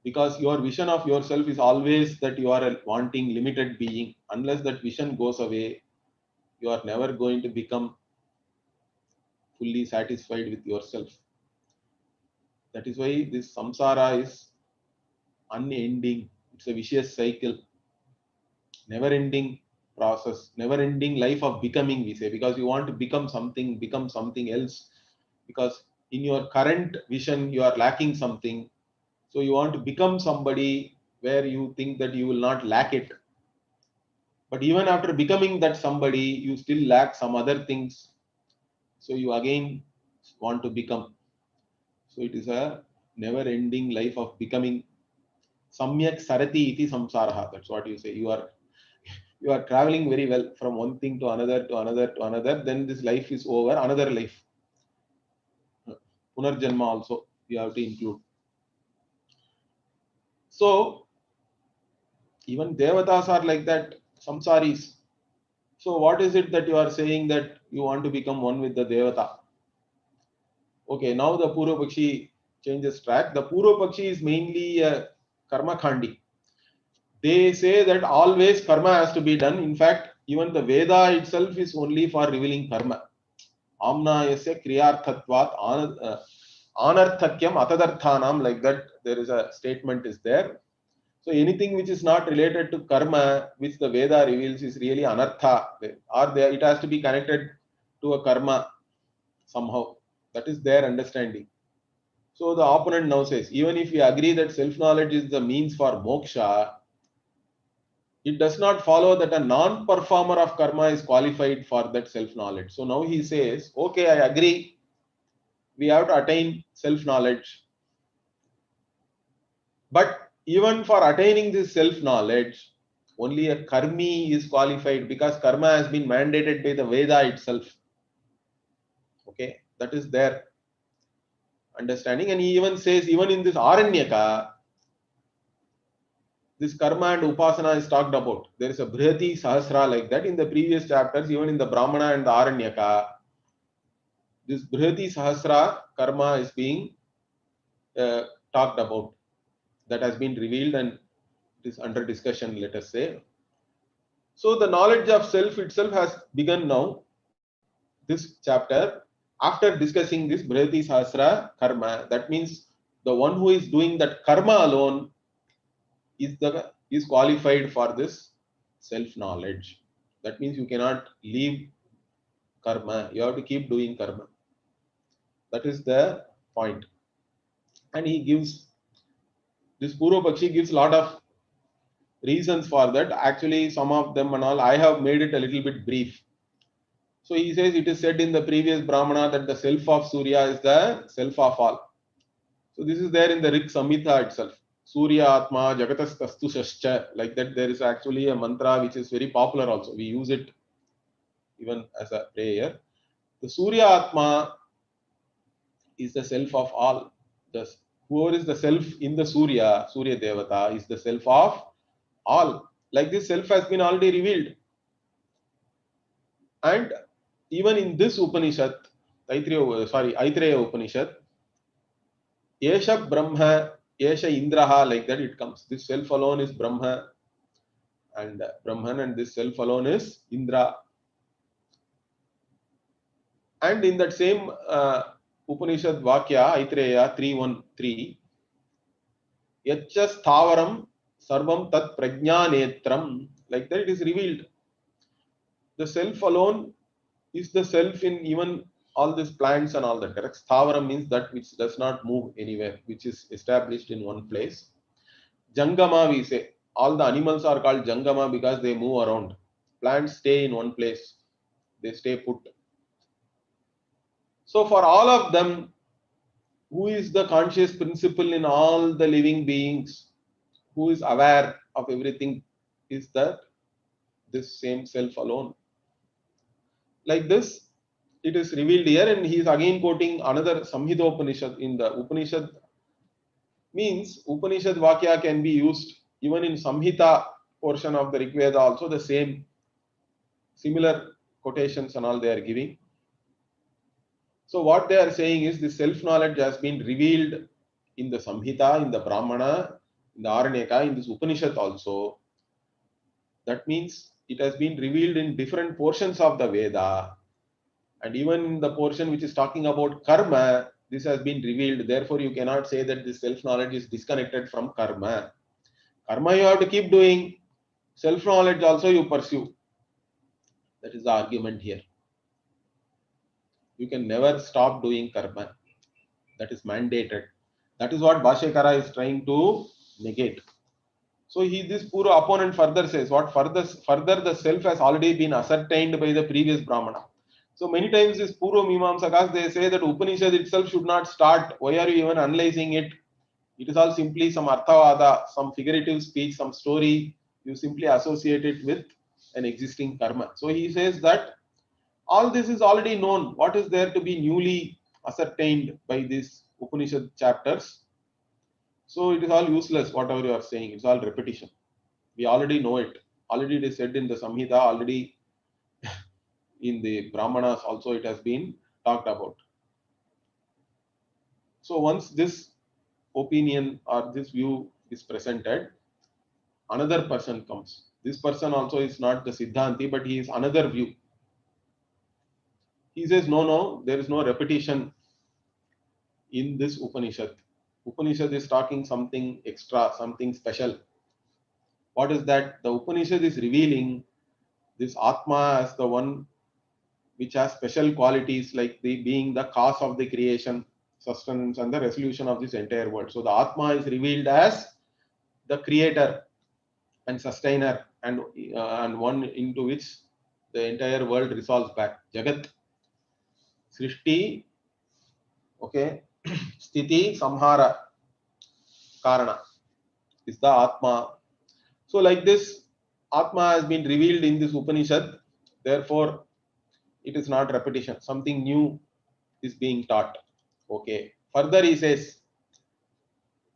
Because your vision of yourself is always that you are a wanting, limited being. Unless that vision goes away, you are never going to become fully satisfied with yourself. That is why this samsara is unending. It's a vicious cycle. Never-ending process, never-ending life of becoming, we say, because you want to become something else. Because in your current vision, you are lacking something. So you want to become somebody where you think that you will not lack it. But even after becoming that somebody, you still lack some other things. So you again want to become. So it is a never-ending life of becoming. Samyak sarati iti samsaraha. That's what you say. You are traveling very well from one thing to another, to another, to another. Then this life is over. Another life. Punarjanma also you have to include. So even devatas are like that, samsaris. So what is it that you are saying that you want to become one with the devata? Okay, now the Purva Pakshi changes track. The Purva Pakshi is mainly a karma khandi. They say that always karma has to be done. In fact, even the Veda itself is only for revealing karma. Amna yasya kriyarthatvat anarthakyam atadarthanam, like that there is a statement is there. So anything which is not related to karma, which the Veda reveals, is really anartha, or it has to be connected to a karma somehow. That is their understanding. So the opponent now says, even if we agree that self-knowledge is the means for moksha, it does not follow that a non-performer of karma is qualified for that self-knowledge. So now he says, okay, I agree, we have to attain self-knowledge. But even for attaining this self-knowledge, only a karmi is qualified, because karma has been mandated by the Veda itself. Okay, that is their understanding. And he even says, even in this Aranyaka, this karma and upasana is talked about. There is a Brihati Sahasra like that in the previous chapters, even in the Brahmana and the Aranyaka. this Brihati Sahasra karma is being talked about. That has been revealed and it is under discussion, let us say. So the knowledge of self itself has begun now, this chapter, after discussing this Brihati Sahasra karma. That means the one who is doing that karma alone is qualified for this self-knowledge. That means you cannot leave karma. You have to keep doing karma. That is the point. And he gives, this Purva Pakshi gives a lot of reasons for that. Actually, some of them and all, I have made it a little bit brief. So he says, it is said in the previous Brahmana that the self of Surya is the self of all. So this is there in the Rig Samhita itself. Surya Atma Jagatas Tastu Shascha. Like that, there is actually a mantra which is very popular also. We use it even as a prayer. The Surya Atma is the self of all. Whoever is the self in the Surya Devata, is the self of all. Like this self has been already revealed. And even in this Upanishad, Aitareya Upanishad, Yesha Brahma, Yesha Indraha, like that it comes. This self alone is Brahma and Brahman, and this self alone is Indra. And in that same Upanishad Vakya, Aitareya 3.1.3, Yacha Sthavaram Sarvam Tat Prajnanetram, like that it is revealed. The self alone is the self in even all these plants and all that. Correct? Sthavaram means that which does not move anywhere, which is established in one place. Jangama, we say. All the animals are called Jangama because they move around. Plants stay in one place. They stay put. So for all of them, who is the conscious principle in all the living beings, who is aware of everything, is that this same self alone. Like this, it is revealed here, and he is again quoting another Samhita Upanishad. In the Upanishad means Upanishad Vakya can be used even in Samhita portion of the Rig Veda also, the same similar quotations and all they are giving. So what they are saying is this self-knowledge has been revealed in the Samhita, in the Brahmana, in the Aranyaka, in this Upanishad also. That means it has been revealed in different portions of the Veda. And even in the portion which is talking about karma, this has been revealed. Therefore, you cannot say that this self-knowledge is disconnected from karma. Karma you have to keep doing. Self-knowledge also you pursue. That is the argument here. You can never stop doing karma. That is mandated. That is what Bhashyakara is trying to negate. So this Purva opponent further says, further the self has already been ascertained by the previous Brahmana. So many times this Purva Mimamsakas, they say that Upanishad itself should not start. Why are you even analyzing it? It is all simply some arthavada, some figurative speech, some story. You simply associate it with an existing karma. So he says that all this is already known. What is there to be newly ascertained by these Upanishad chapters? So it is all useless, whatever you are saying. It's all repetition. We already know it. Already it is said in the Samhita, already in the Brahmanas also it has been talked about. So once this opinion or this view is presented, another person comes. This person also is not the Siddhanti, but he is another view. He says, no, there is no repetition in this Upanishad. Upanishad is talking something extra, something special. What is that? The Upanishad is revealing this Atma as the one which has special qualities, like being the cause of the creation, sustenance, and the resolution of this entire world. So the Atma is revealed as the creator and sustainer, and one into which the entire world resolves back. Jagat, Srishti, okay, Sthiti, Samhara, Karana is the Atma. So like this, Atma has been revealed in this Upanishad. Therefore, it is not repetition. Something new is being taught. Okay. Further, he says,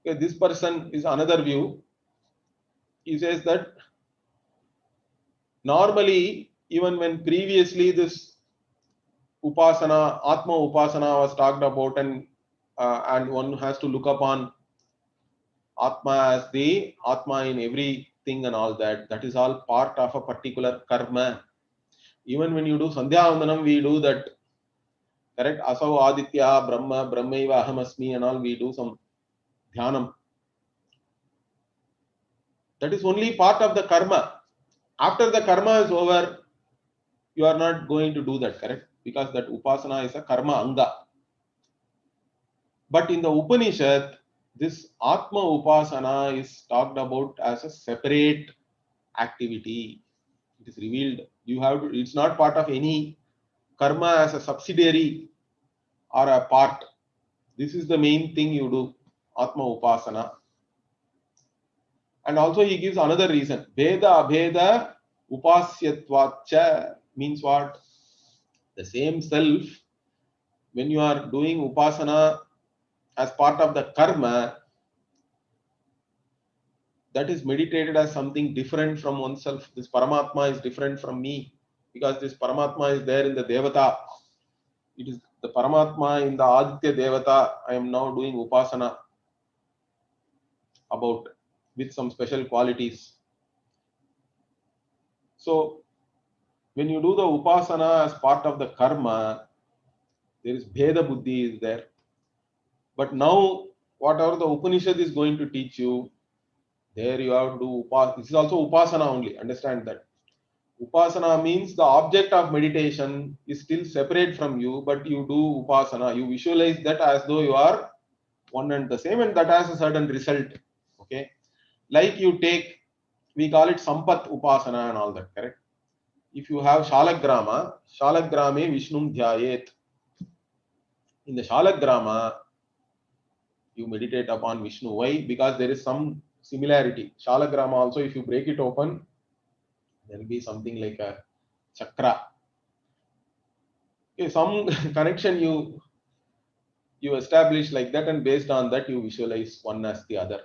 okay, this person is another view. He says that normally, even when previously this Upasana, Atma Upasana was talked about, and one has to look upon Atma as the Atma in everything and all that. That is all part of a particular karma. Even when you do Sandhya Vandanam, we do that. Correct? Asau Aditya, Brahma, Brahmaiva Ahamasmi and all, we do some Dhyanam. That is only part of the karma. After the karma is over, you are not going to do that, correct? Because that Upasana is a karma anga. But in the Upanishad, this Atma Upasana is talked about as a separate activity. It is revealed. You have to, it's not part of any karma as a subsidiary or a part. This is the main thing you do, Atma Upasana. And also he gives another reason. Veda Abheda Upasyatvacha means what? The same self, when you are doing Upasana as part of the karma, that is meditated as something different from oneself. This Paramatma is different from me, because this Paramatma is there in the Devata. It is the Paramatma in the Aditya Devata. I am now doing Upasana about, with some special qualities. So when you do the Upasana as part of the karma, there is Bheda Buddhi is there. But now whatever the Upanishad is going to teach you, there you have to do Upasana. This is also Upasana only, understand that. Upasana means the object of meditation is still separate from you, but you do Upasana. You visualize that as though you are one and the same, and that has a certain result. Okay, like you take, we call it Sampat Upasana and all that, correct? If you have Shalagrama, Shalagrame Vishnum Dhyayet. In the Shalagrama, you meditate upon Vishnu. Why? Because there is some similarity. Shalagrama also, if you break it open, there will be something like a chakra. Okay, some connection you establish like that, and based on that you visualize one as the other.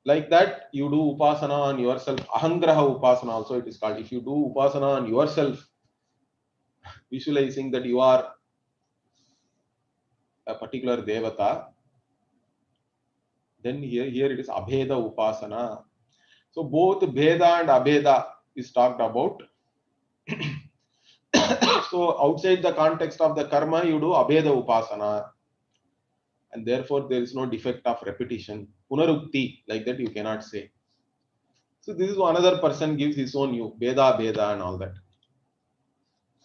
Like that, you do Upasana on yourself. Ahangraha Upasana also it is called. If you do Upasana on yourself, visualizing that you are a particular Devata, then here it is Abheda Upasana. So both Bheda and Abheda is talked about. So outside the context of the karma, you do Abheda Upasana. And therefore there is no defect of repetition. Punarukti, like that you cannot say. So this is another person gives his own view, Veda, Veda and all that.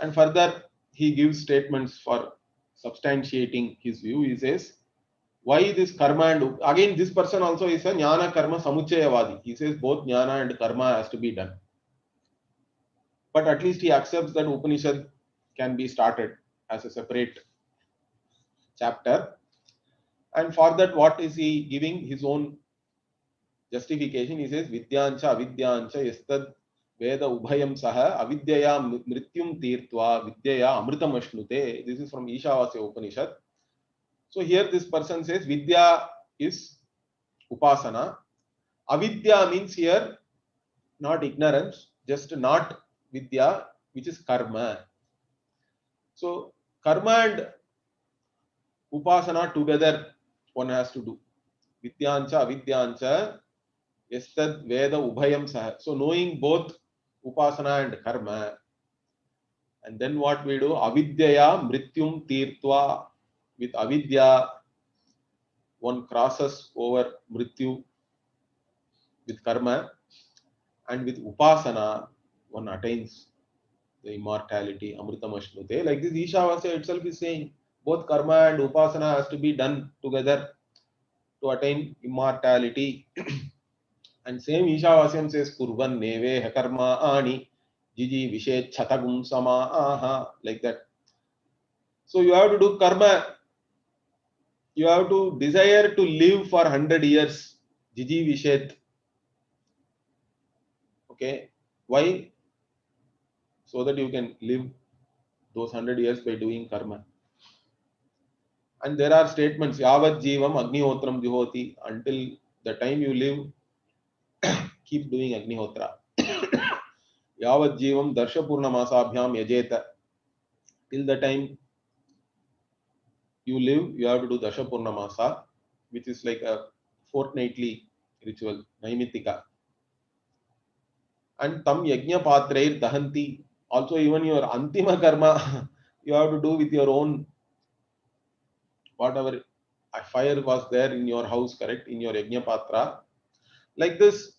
And further, he gives statements for substantiating his view. He says, why this karma and, again this person also is a Jnana Karma Samuchayavadi. He says both Jnana and Karma has to be done. But at least he accepts that Upanishad can be started as a separate chapter. And for that, what is he giving? His own justification. He says, Vidyancha Avidyancha Yastad Veda Ubhayam Saha Avidyaya Mrityum Tirtva Vidyaya Amritam Ashnute. This is from Ishavasya Upanishad. So here this person says Vidya is Upasana. Avidya means here not ignorance, just not Vidya, which is karma. So karma and Upasana together one has to do. Vidyancha Avidyancha Yastad Veda Ubhayam Saha. So knowing both Upasana and karma. And then what we do? Avidyaya Mrityum Tirtva. With Avidya, one crosses over Mrityu with karma. And with Upasana, one attains the immortality, Amritam Ashnute. Like this Ishavasya itself is saying, both karma and Upasana has to be done together to attain immortality. And same Ishavasyam says, Kurvan neve hakarma ani jiji vishet chatagum sama aha, like that. So you have to do karma. You have to desire to live for 100 years. Jiji vishet. Okay. Why? So that you can live those 100 years by doing karma. And there are statements, Yavat Jivam Agnihotram Juhoti, until the time you live, keep doing Agnihotra. Yavat Jivam Darshapurna Masabhyam Yajeta. Till the time you live, you have to do Dasha Purnamasa, which is like a fortnightly ritual, Naimitika. And tam yajna patrair dahanti. Also, even your antima karma, you have to do with your own, whatever fire was there in your house, correct, in your yajna patra. Like this,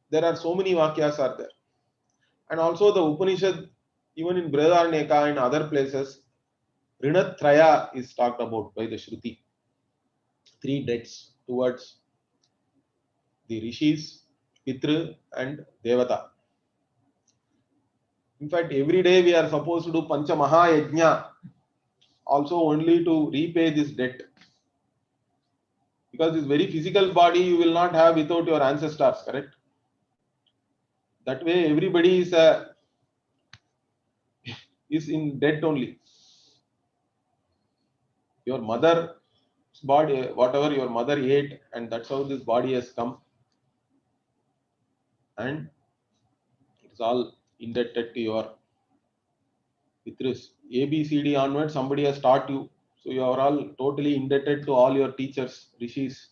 there are so many vakyas are there. And also the Upanishad, even in Brihadaranyaka and other places, Rinatraya is talked about by the Shruti. 3 debts towards the Rishis, Pitru and Devata. In fact, every day we are supposed to do Pancha Maha Yajna, also only to repay this debt. Because this very physical body you will not have without your ancestors, correct? That way everybody is in debt only. Your mother's body, whatever your mother ate, and that's how this body has come. And it's all indebted to your Pitrus. A, B, C, D onwards, somebody has taught you. So you are all totally indebted to all your teachers, Rishis.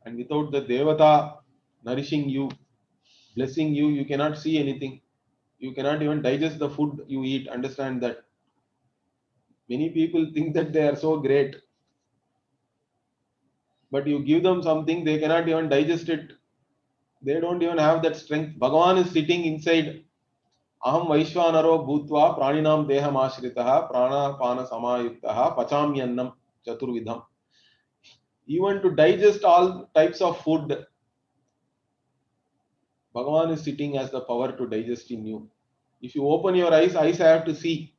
And without the Devata nourishing you, blessing you, you cannot see anything. You cannot even digest the food you eat. Understand that. Many people think that they are so great. But you give them something, they cannot even digest it. They don't even have that strength. Bhagavan is sitting inside. Aham Vaishvanaro Bhutva Praninam Deham Ashritaha Prana Pana Samayuktaha Pachamyannam Chaturvidham. Even to digest all types of food, Bhagavan is sitting as the power to digest in you. If you open your eyes have to see.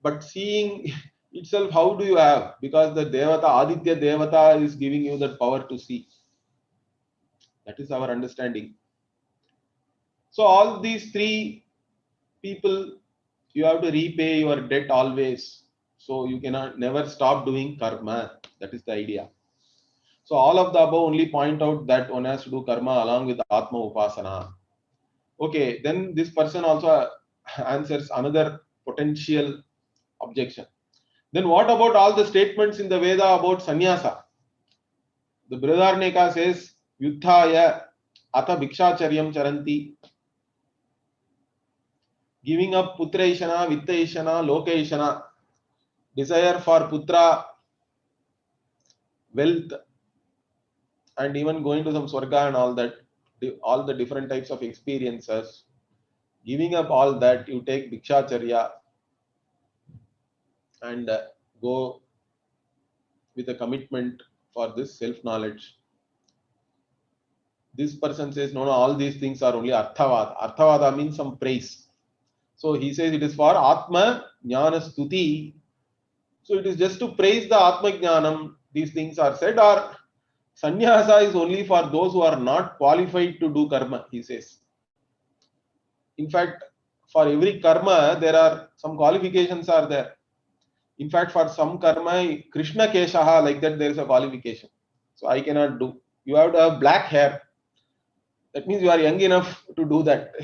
But seeing itself, how do you have? Because the Devata, Aditya Devata is giving you that power to see. That is our understanding. So all these 3 people, you have to repay your debt always. So you cannot never stop doing karma. That is the idea. So all of the above only point out that one has to do karma along with Atma Upasana. Okay, then this person also answers another potential objection. Then what about all the statements in the Veda about sannyasa? The Brihadaranyaka says, Yuddhaya Atha Bhikshacharyam Charanti. Giving up Putraishana, Vittaishana, Lokaishana. Desire for Putra, wealth, and even going to some Swarga and all that. All the different types of experiences. Giving up all that, you take Bhikshacharya and go with a commitment for this self-knowledge. This person says, no, all these things are only Arthavada. Arthavada means some praise. So he says it is for Atma Jnana Stuti. So it is just to praise the Atma Jnanam. These things are said, or sannyasa is only for those who are not qualified to do karma, he says. In fact, for every karma, there are some qualifications are there. In fact, for some karma, Krishna Keshaha, like that, there is a qualification. So I cannot do. You have to have black hair. That means you are young enough to do that.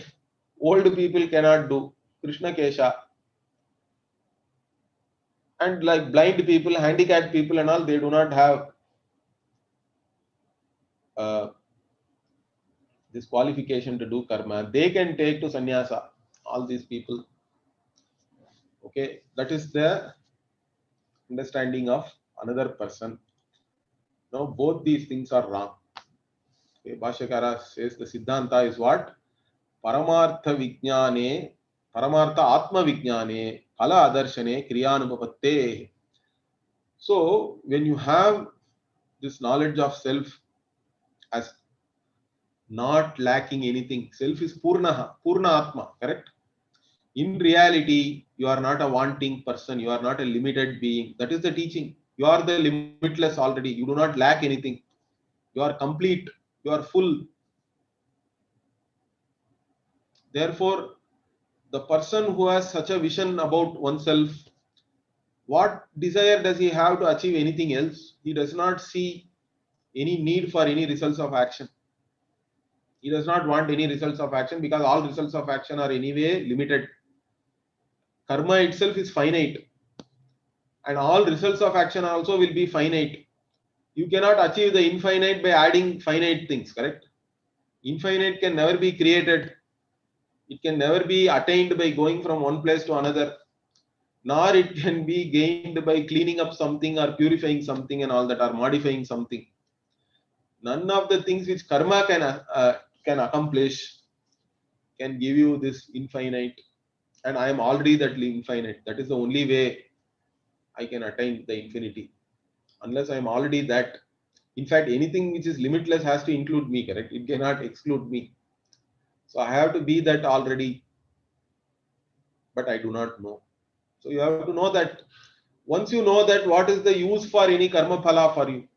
Old people cannot do. Krishna Kesha. And like blind people, handicapped people and all, they do not have this qualification to do karma. They can take to sannyasa. All these people. Okay, that is the understanding of another person. Now both these things are wrong. Okay, Bhashyakara says the Siddhanta is what? Paramartha Vijnane, Paramartha Atma Vijnane, Kala Adarshane, Kriyanupapatte. So when you have this knowledge of self as not lacking anything, self is Purna Atma, correct? In reality, you are not a wanting person, you are not a limited being. That is the teaching. You are the limitless already. You do not lack anything. You are complete. You are full. Therefore, the person who has such a vision about oneself, what desire does he have to achieve anything else? He does not see any need for any results of action. He does not want any results of action because all results of action are anyway limited. Karma itself is finite, and all results of action also will be finite. You cannot achieve the infinite by adding finite things, correct? Infinite can never be created. It can never be attained by going from one place to another, nor it can be gained by cleaning up something or purifying something and all that, or modifying something. None of the things which karma can accomplish can give you this infinite, and I am already that infinite. That is the only way I can attain the infinity. Unless I am already that. In fact, anything which is limitless has to include me, correct? It cannot exclude me. So I have to be that already, but I do not know. So you have to know that. Once you know that, what is the use for any karma phala for you?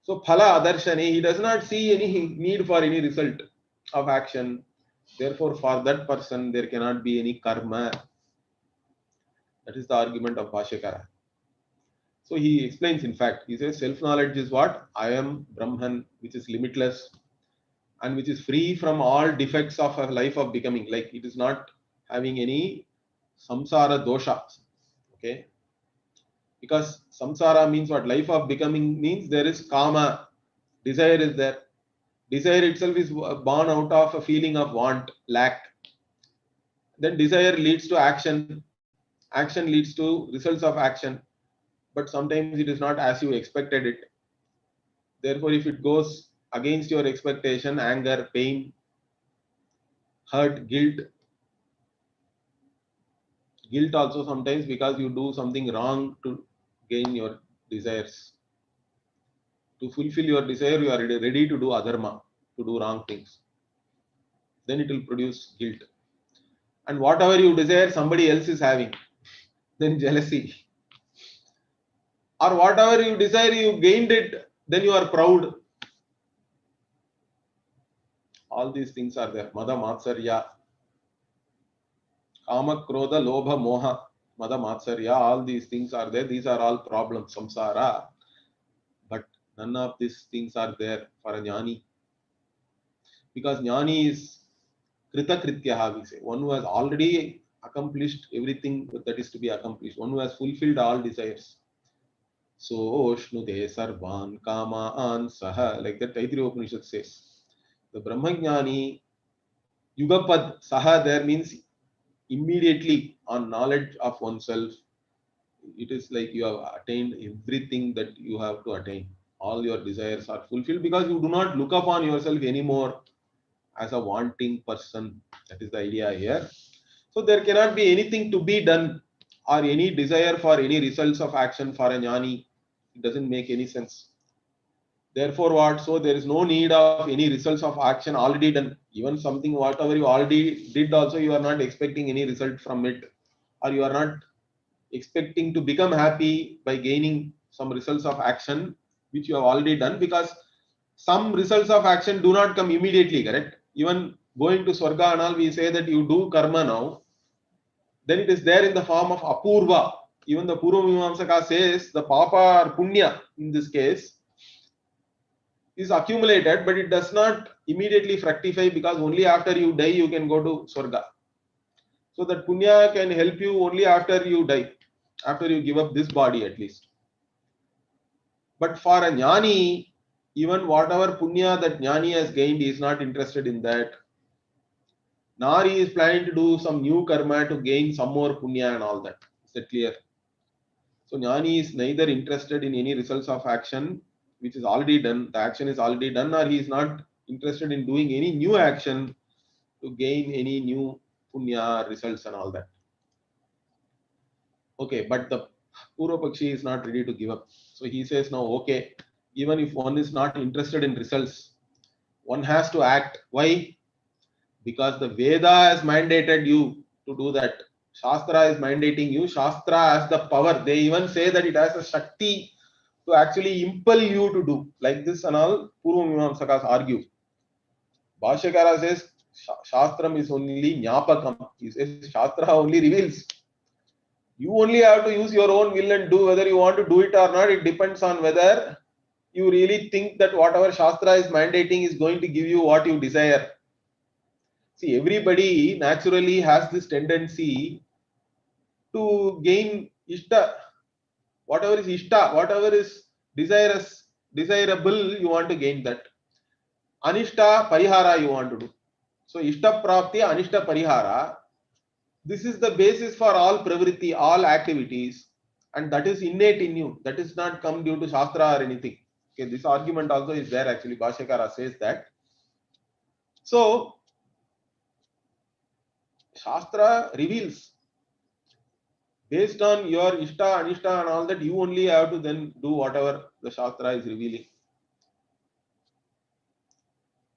So phala adarshane, he does not see any need for any result of action. Therefore, for that person, there cannot be any karma. That is the argument of Bhashyakara. So he explains, in fact, he says self-knowledge is what? I am Brahman, which is limitless and which is free from all defects of a life of becoming. Like it is not having any samsara dosha. Okay? Because samsara means what? Life of becoming means there is kama, desire is there. Desire itself is born out of a feeling of want, lack. Then desire leads to action. Action leads to results of action. But sometimes it is not as you expected it. Therefore, if it goes against your expectation, anger, pain, hurt, guilt also sometimes because you do something wrong to gain your desires. To fulfill your desire, you are ready to do adharma, to do wrong things. Then it will produce guilt. And whatever you desire, somebody else is having. Then jealousy. Or whatever you desire, you gained it, then you are proud. All these things are there. Mada Matsarya, Kama Krodha, Lobha, Moha, Mada Matsarya, all these things are there. These are all problems, samsara. But none of these things are there for a jnani. Because jnani is krita krityaha, we say. One who has already accomplished everything that is to be accomplished. One who has fulfilled all desires. So, Shnude Sarvan Kamaan Saha, like that Aitareya Upanishad says. The Brahmajnani, Yugapad Saha there means immediately on knowledge of oneself. It is like you have attained everything that you have to attain. All your desires are fulfilled because you do not look upon yourself anymore as a wanting person. That is the idea here. So there cannot be anything to be done or any desire for any results of action for a jnani. It doesn't make any sense. Therefore, what? So there is no need of any results of action already done. Even something, whatever you already did also, you are not expecting any result from it. Or you are not expecting to become happy by gaining some results of action, which you have already done. Because some results of action do not come immediately, correct? Even going to Swarga and all, we say that you do karma now. Then it is there in the form of apurva. Even the Purva Mimamsaka says the papa or punya in this case is accumulated, but it does not immediately fructify because only after you die you can go to Swarga. So that punya can help you only after you die, after you give up this body at least. But for a jnani, even whatever punya that jnani has gained, he is not interested in that. Nor he is planning to do some new karma to gain some more punya and all that. Is that clear? So jnani is neither interested in any results of action which is already done, the action is already done, or he is not interested in doing any new action to gain any new punya results and all that. Okay, but the Purva Pakshi is not ready to give up. So he says, no, okay, even if one is not interested in results, one has to act. Why? Because the Veda has mandated you to do that. Shastra is mandating you. Shastra has the power. They even say that it has a Shakti to actually impel you to do. Like this and all, Purva Mimamsakas argue. Bhashyakara says, Shastram is only Nyapakam. He says, Shastra only reveals. You only have to use your own will and do. Whether you want to do it or not, it depends on whether you really think that whatever Shastra is mandating is going to give you what you desire. See, everybody naturally has this tendency to gain Ishta. Whatever is Ishta, whatever is desirable, you want to gain that. Anishta Parihara you want to do. So, Ishta Prapti, Anishta Parihara. This is the basis for all pravritti, all activities, and that is innate in you. That is not come due to Shastra or anything. Okay, this argument also is there actually. Bhashyakara says that. So, Shastra reveals based on your Ishta, Anishta and all that, you only have to then do whatever the Shastra is revealing.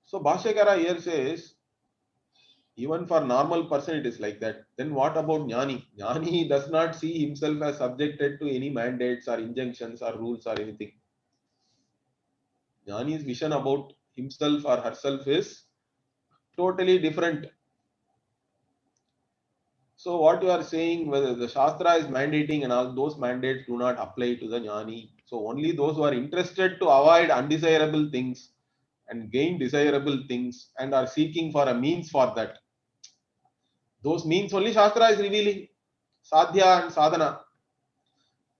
So, Bhashyakara here says, even for normal person it is like that. Then what about Jnani? Jnani does not see himself as subjected to any mandates or injunctions or rules or anything. Jnani's vision about himself or herself is totally different. So what you are saying, whether the Shastra is mandating and all those mandates do not apply to the Jnani. So only those who are interested to avoid undesirable things and gain desirable things and are seeking for a means for that. Those means only Shastra is revealing. Sadhya and sadhana.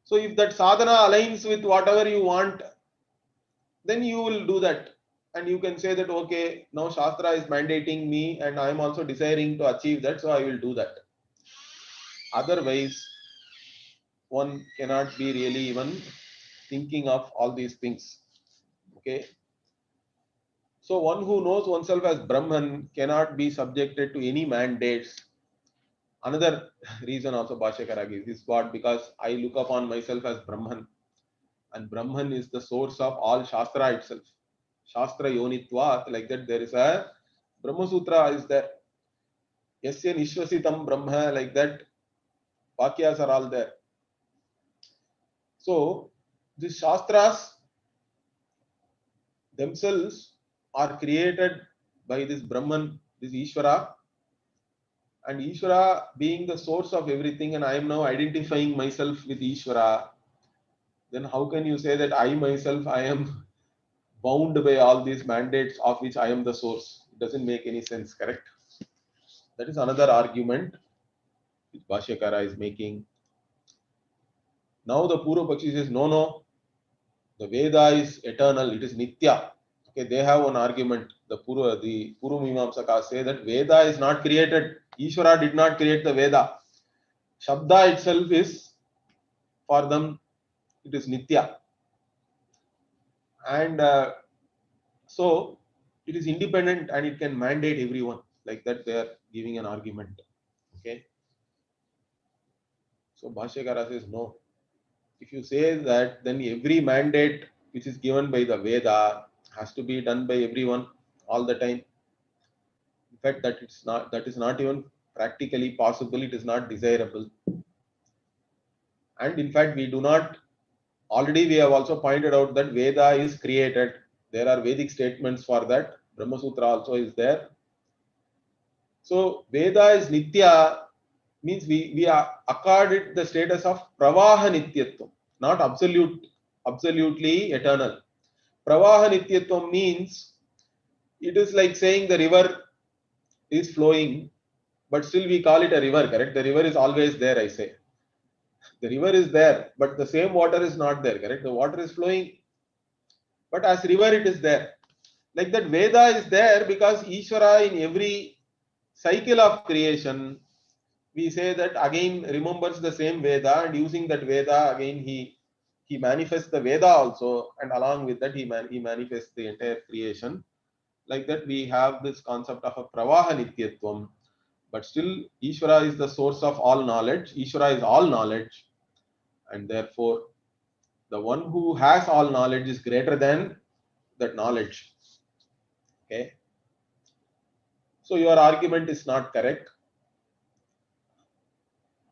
So if that sadhana aligns with whatever you want, then you will do that. And you can say that, okay, now Shastra is mandating me and I am also desiring to achieve that, so I will do that. Otherwise, one cannot be really even thinking of all these things. Okay. So one who knows oneself as Brahman cannot be subjected to any mandates. Another reason also Bhashyakara gives is what? Because I look upon myself as Brahman. And Brahman is the source of all Shastra itself. Shastra Yonitvat, like that there is a Brahma Sutra is there. Yasya Nishvasitam Brahma, like that. Vakyas are all there. So, these Shastras themselves are created by this Brahman, this Ishvara. And Ishvara being the source of everything, and I am now identifying myself with Ishvara. Then how can you say that I myself, I am bound by all these mandates of which I am the source? It doesn't make any sense, correct? That is another argument which Bhashyakara is making. Now the Purva Pakshi says, no, the Veda is eternal, it is Nitya. Okay, they have one argument. The Purva Mimamsaka say that Veda is not created. Ishvara did not create the Veda. Shabda itself is, for them, it is Nitya. And so, it is independent and it can mandate everyone. Like that they are giving an argument. Okay. So, Bhashyakara says, no. If you say that, then every mandate which is given by the Veda has to be done by everyone all the time. In fact, that is not even practically possible. It is not desirable. And in fact, we have also pointed out that Veda is created. There are Vedic statements for that. Brahma Sutra also is there. So Veda is Nitya, means we are accorded the status of Pravaha Nityatvam, not absolutely eternal. Pravaha Nityatvam means it is like saying the river is flowing, but still we call it a river, correct? The river is always there, I say. The river is there, but the same water is not there, correct? The water is flowing, but as river it is there. Like that, Veda is there because Ishvara in every cycle of creation, we say that again remembers the same Veda, and using that Veda again he manifests the Veda also, and along with that he manifests the entire creation. Like that we have this concept of a Pravaha Nityatvam, but still Ishvara is the source of all knowledge. Ishvara is all knowledge, and therefore the one who has all knowledge is greater than that knowledge. Okay. So your argument is not correct.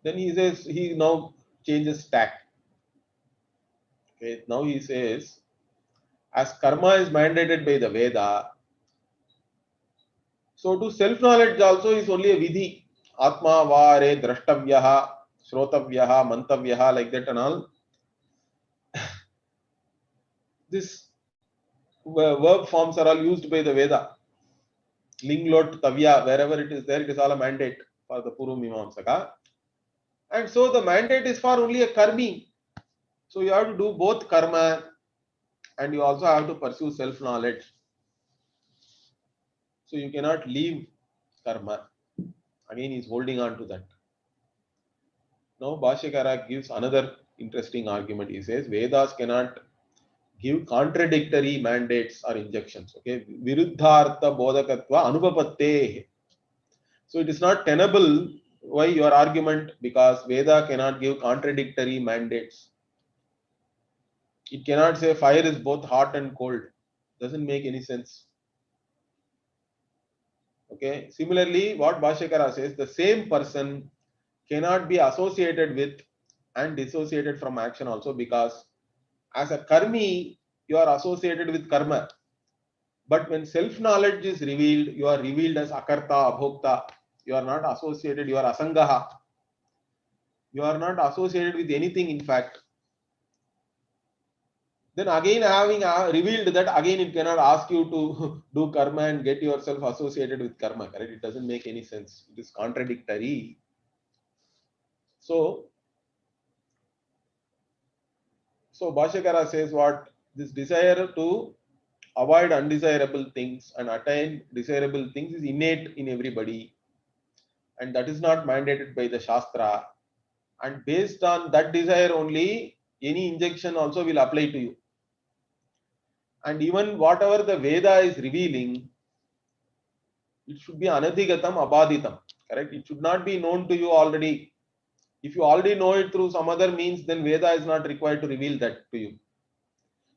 Then he says, he now changes tack. Okay, now he says, as karma is mandated by the Veda, so to self-knowledge also is only a vidhi. Atma vare drashtavyaha, shrotavyaha, mantavyaha, like that and all. This verb forms are all used by the Veda. Ling, lot, tavya, wherever it is there, it is all a mandate for the Purva Mimamsaka. And so the mandate is for only a karmi. So you have to do both karma and you also have to pursue self-knowledge. So you cannot leave karma. Again, he is holding on to that. Now, Bhashyakara gives another interesting argument. He says, Vedas cannot give contradictory mandates or injunctions. Okay, viruddhartha bodhakatva anupapatte. So it is not tenable. Why your argument? Because Veda cannot give contradictory mandates. It cannot say fire is both hot and cold. Doesn't make any sense. Okay. Similarly, what Bhashyakara says, the same person cannot be associated with and dissociated from action also, because as a karmi, you are associated with karma. But when self-knowledge is revealed, you are revealed as akarta, abhokta. You are not associated, you are asangaha. You are not associated with anything, in fact. Then again, having revealed that, again it cannot ask you to do karma and get yourself associated with karma, correct? It doesn't make any sense. It is contradictory. So Bhashyakara says what? This desire to avoid undesirable things and attain desirable things is innate in everybody. And that is not mandated by the Shastra. And based on that desire only, any injunction also will apply to you. And even whatever the Veda is revealing, it should be anadhigatam abaditam, correct? It should not be known to you already. If you already know it through some other means, then Veda is not required to reveal that to you.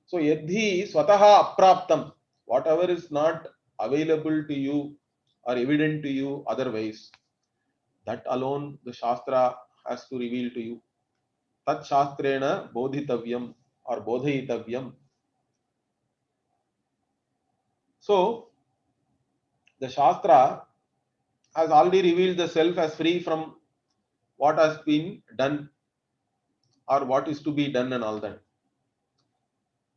So yadhi swataha apraptam, whatever is not available to you or evident to you otherwise, that alone the Shastra has to reveal to you. Tat shastrena bodhitavyam or bodhayitavyam. So the Shastra has already revealed the self as free from what has been done or what is to be done and all that.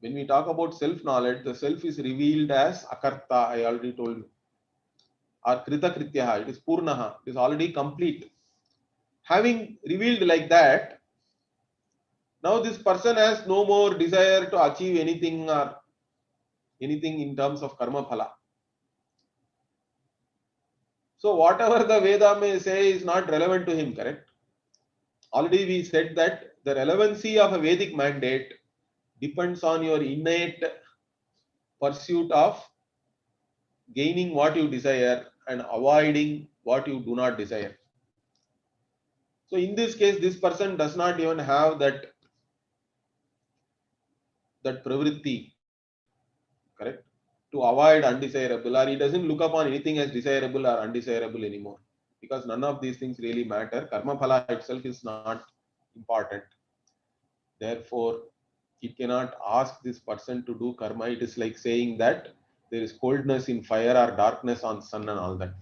When we talk about self-knowledge, the self is revealed as akarta, I already told you, or kritakrityaha, it is purnaha, it is already complete. Having revealed like that, now this person has no more desire to achieve anything or anything in terms of karma phala. So whatever the Veda may say is not relevant to him, correct? Already we said that the relevancy of a Vedic mandate depends on your innate pursuit of gaining what you desire and avoiding what you do not desire. So in this case, this person does not even have that pravritti, correct? To avoid undesirable, or he doesn't look upon anything as desirable or undesirable anymore, because none of these things really matter. Karma phala itself is not important. Therefore, it cannot ask this person to do karma. It is like saying that there is coldness in fire or darkness on sun and all that.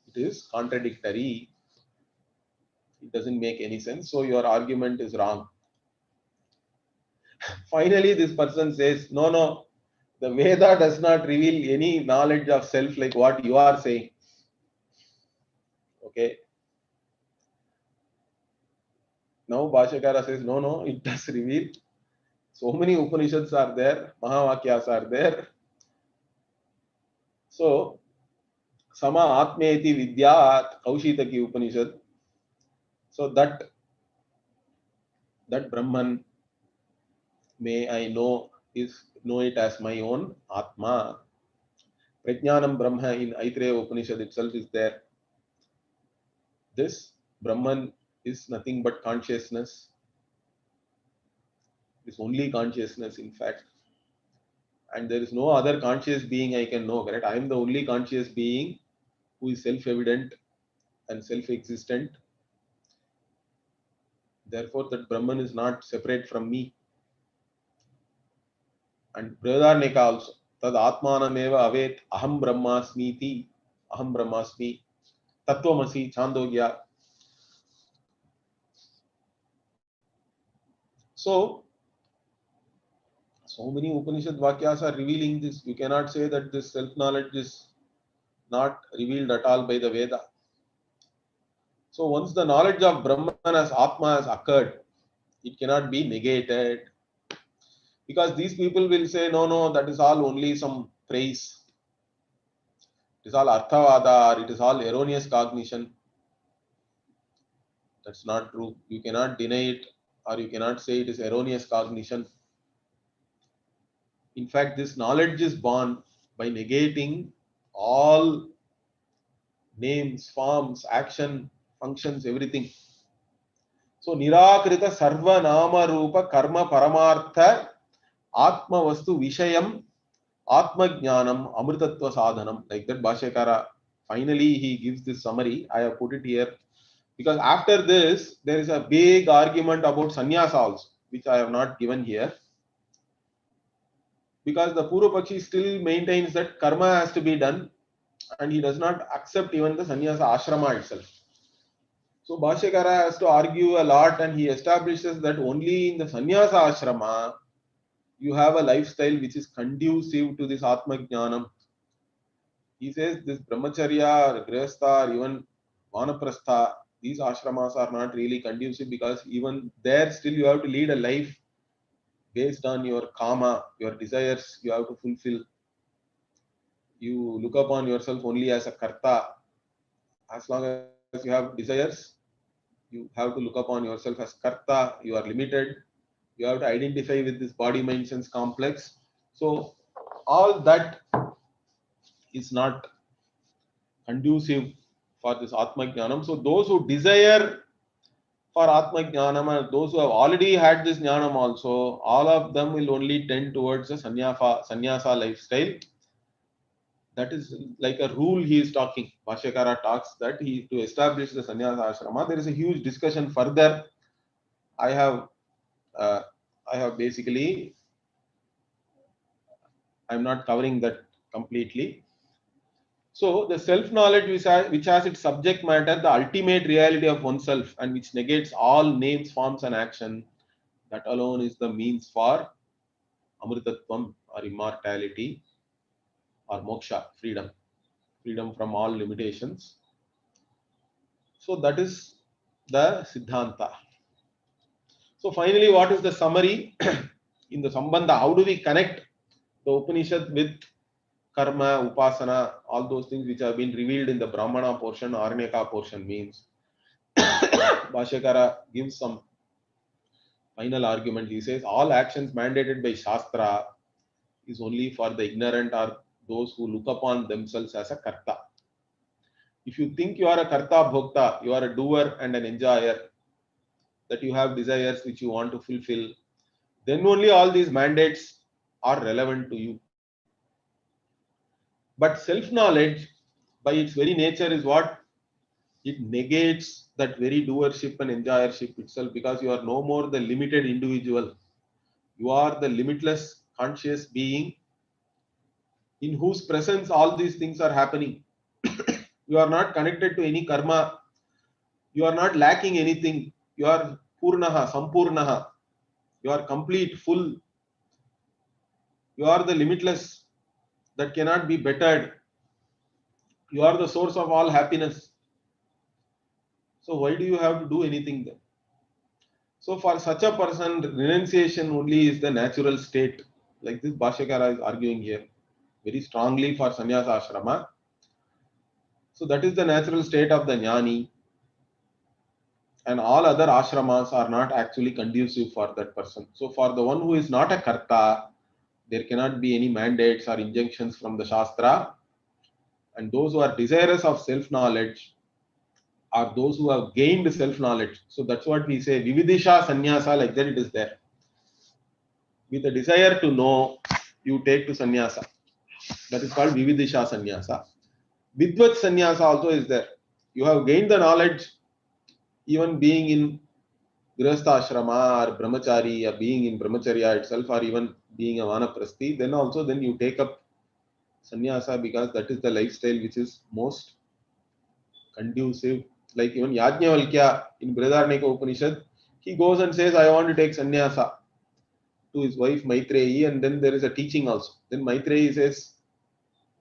It is contradictory. It doesn't make any sense. So your argument is wrong. Finally, this person says, no, the Veda does not reveal any knowledge of self like what you are saying. Okay. Now Bhashyakara says, no, it does reveal. So many Upanishads are there, Mahavakyas are there. So, Sama Atmeti Vidya Kaushitaki Upanishad. So that Brahman may I know it as my own Atma. Prajnanam Brahma in Aitareya Upanishad itself is there. This Brahman is nothing but consciousness. It is only consciousness, in fact. And there is no other conscious being I can know, correct? I am the only conscious being who is self-evident and self-existent. Therefore, that Brahman is not separate from me. And Brihadaranyaka also, Tad Atmanameva Avet Aham Brahmasmiti, Aham Brahmasmi, Tattvamasi, Chandogya. So So many Upanishad Vakyas are revealing this. You cannot say that this self-knowledge is not revealed at all by the Veda. So once the knowledge of Brahman as Atma has occurred, it cannot be negated. Because these people will say, no, no, that is all only some praise. It is all Arthavada, or it is all erroneous cognition. That's not true. You cannot deny it, or you cannot say it is erroneous cognition. In fact, this knowledge is born by negating all names, forms, action, functions, everything. So, Nirakrita Sarva Nama Rupa Karma Paramartha Atma Vastu Vishayam Atma Jnanam Amritatva Sadhanam. Like that, Bhashyakara, finally he gives this summary. I have put it here. Because after this, there is a big argument about sannyasa also, which I have not given here. Because the Purvapakshi still maintains that karma has to be done, and he does not accept even the sannyasa ashrama itself. So Bhashyakara has to argue a lot, and he establishes that only in the sannyasa ashrama you have a lifestyle which is conducive to this Atma Jnanam. He says this brahmacharya, grihastha, even vanaprastha, these ashramas are not really conducive, because even there still you have to lead a life based on your karma, your desires you have to fulfill. You look upon yourself only as a karta. As long as you have desires, you have to look upon yourself as karta. You are limited. You have to identify with this body, mind, sense complex. So all that is not conducive for this Atma Jnanam. So those who desire for Atma Jnanam and those who have already had this Jnanam also, all of them will only tend towards a sannyasa lifestyle. That is like a rule he is talking. Bhashyakara talks that he to establish the sannyasa ashrama. There is a huge discussion further. I have basically, I'm not covering that completely. So the self-knowledge which has its subject matter, the ultimate reality of oneself, and which negates all names, forms, and action, that alone is the means for amritatvam, or immortality, or moksha, freedom from all limitations. So that is the Siddhanta. So finally, what is the summary in the Sambandha? How do we connect the Upanishad with karma, upasana, all those things which have been revealed in the Brahmana portion, Aranyaka portion means? Bhashyakara gives some final argument. He says all actions mandated by Shastra is only for the ignorant or those who look upon themselves as a karta. If you think you are a karta bhokta, you are a doer and an enjoyer, that you have desires which you want to fulfill, then only all these mandates are relevant to you. But self-knowledge, by its very nature, is what? It negates that very doership and enjoyership itself, because you are no more the limited individual. You are the limitless conscious being in whose presence all these things are happening. You are not connected to any karma. You are not lacking anything. You are purnaha, sampurnaha. You are complete, full. You are the limitless that cannot be bettered. You are the source of all happiness. So why do you have to do anything then? So for such a person, renunciation only is the natural state. Like this Bhashyakara is arguing here very strongly for sannyasa ashrama. So that is the natural state of the jnani, and all other ashramas are not actually conducive for that person. So for the one who is not a karta, there cannot be any mandates or injunctions from the Shastra, and those who are desirous of self-knowledge are those who have gained self-knowledge. So that's what we say, vividisha sannyasa, like that it is there. With a desire to know, you take to sannyasa. That is called vividisha sannyasa. Vidvat sannyasa also is there. You have gained the knowledge, even being in grihastha ashrama or brahmachari, or being in brahmacharya itself, or even being a vanaprasthi, then you take up sannyasa, because that is the lifestyle which is most conducive. Like even Yajnavalkya in Brihadaranyaka Upanishad, he goes and says, I want to take sannyasa. to his wife Maitreyi, and then there is a teaching also. Then Maitreyi says,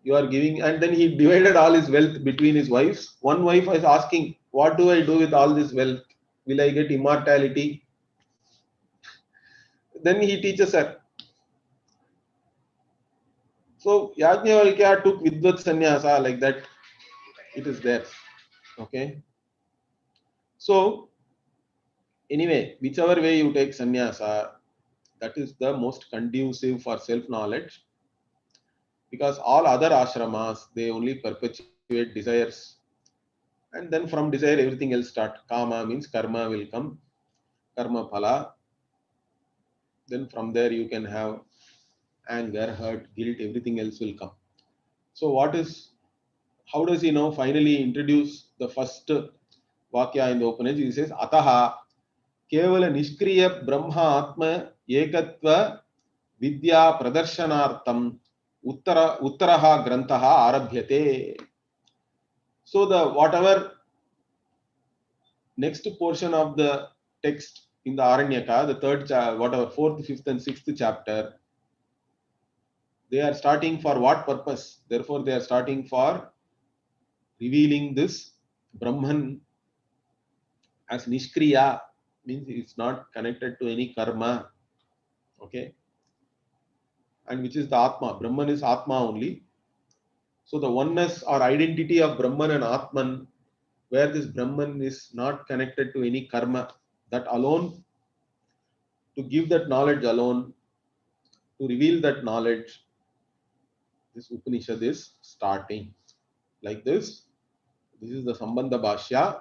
you are giving, and then he divided all his wealth between his wives. One wife was asking, what do I do with all this wealth? Will I get immortality? Then he teaches her. So Yajnavalkya took Vidvat Sannyasa like that. It is there. Okay. So anyway, whichever way you take sannyasa, that is the most conducive for self-knowledge, because all other ashramas, they only perpetuate desires, and then from desire everything else start. Kama means karma will come, karma phala. Then from there you can have anger, hurt, guilt, everything else will come. So how does he now finally introduce the first vakya in the Upanishad? He says, Ataha kevala nishkriya brahma atma ekatva vidya pradarsanartam uttaraha grantaha arabhyate. So the whatever next portion of the text in the Aranyaka, the third whatever fourth, fifth, and sixth chapter, they are starting for what purpose? Therefore, they are starting for revealing this Brahman as Nishkriya, means it's not connected to any karma. Okay. And which is the Atma. Brahman is Atma only. So the oneness or identity of Brahman and Atman, where this Brahman is not connected to any karma, that alone, to give that knowledge alone, to reveal that knowledge, this Upanishad is starting like this. This is the Sambandha Bhashya.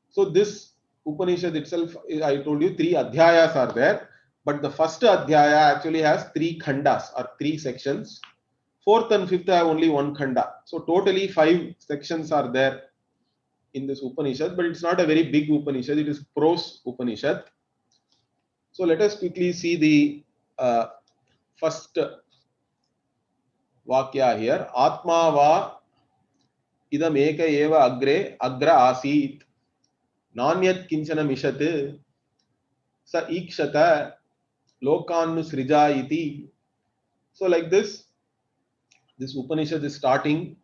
So this Upanishad itself, I told you 3 adhyayas are there, but the first adhyaya actually has 3 khandas or 3 sections. 4th and 5th have only 1 khanda. So totally 5 sections are there in this Upanishad, but it's not a very big Upanishad. It is prose Upanishad. So let us quickly see the first vakya here. Atma va idam eka eva agre agra asit nanyat kinchana mishat sa ikshata lokannu srija iti. So like this Upanishad is starting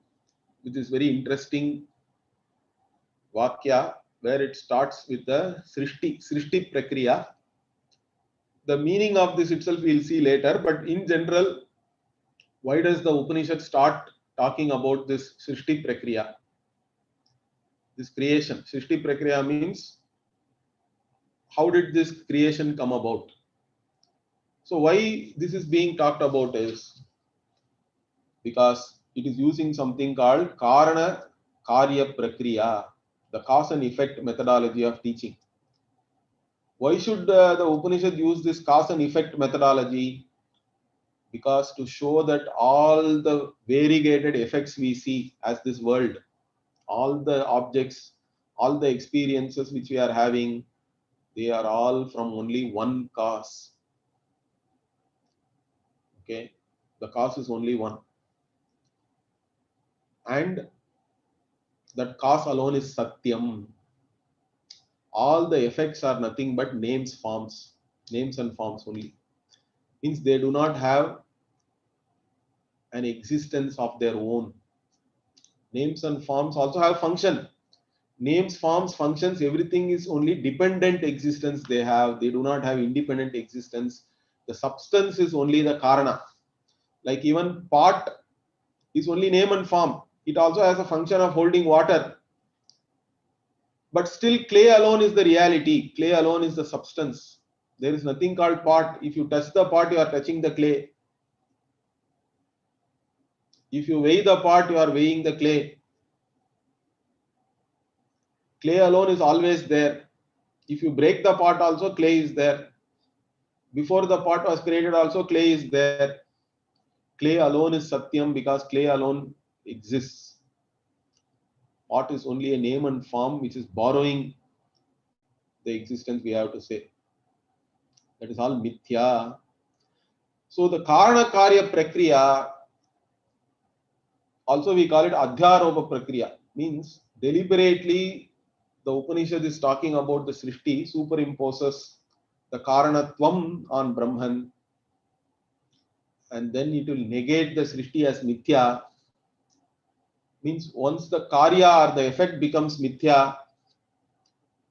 with this very interesting vakya where it starts with the Srishti Prakriya. The meaning of this itself we will see later, but in general, why does the Upanishad start talking about this Srishti Prakriya? This creation. Srishti Prakriya means how did this creation come about? So why this is being talked about is because it is using something called Karana Karya Prakriya, the cause and effect methodology of teaching. Why should the Upanishad use this cause and effect methodology? Because to show that all the variegated effects we see as this world, all the objects, all the experiences which we are having, they are all from only one cause. Okay, the cause is only one. And that cause alone is Satyam. All the effects are nothing but names and forms only. Means they do not have an existence of their own. Names and forms also have function. Names, forms, functions, everything is only dependent existence they have. They do not have independent existence. The substance is only the karana. Like even pot is only name and form. It also has a function of holding water. But still clay alone is the reality. Clay alone is the substance. There is nothing called pot. If you touch the pot, you are touching the clay. If you weigh the pot, you are weighing the clay. Clay alone is always there. If you break the pot also, clay is there. Before the pot was created also, clay is there. Clay alone is Satyam because clay alone exists. Pot is only a name and form which is borrowing the existence, we have to say. That is all mithya. So the Karana Karya Prakriya, also we call it Adhyaropa Prakriya, means deliberately the Upanishad is talking about the Srishti, superimposes the Karanatvam on Brahman, and then it will negate the Srishti as Mithya. Means once the Karya or the effect becomes Mithya,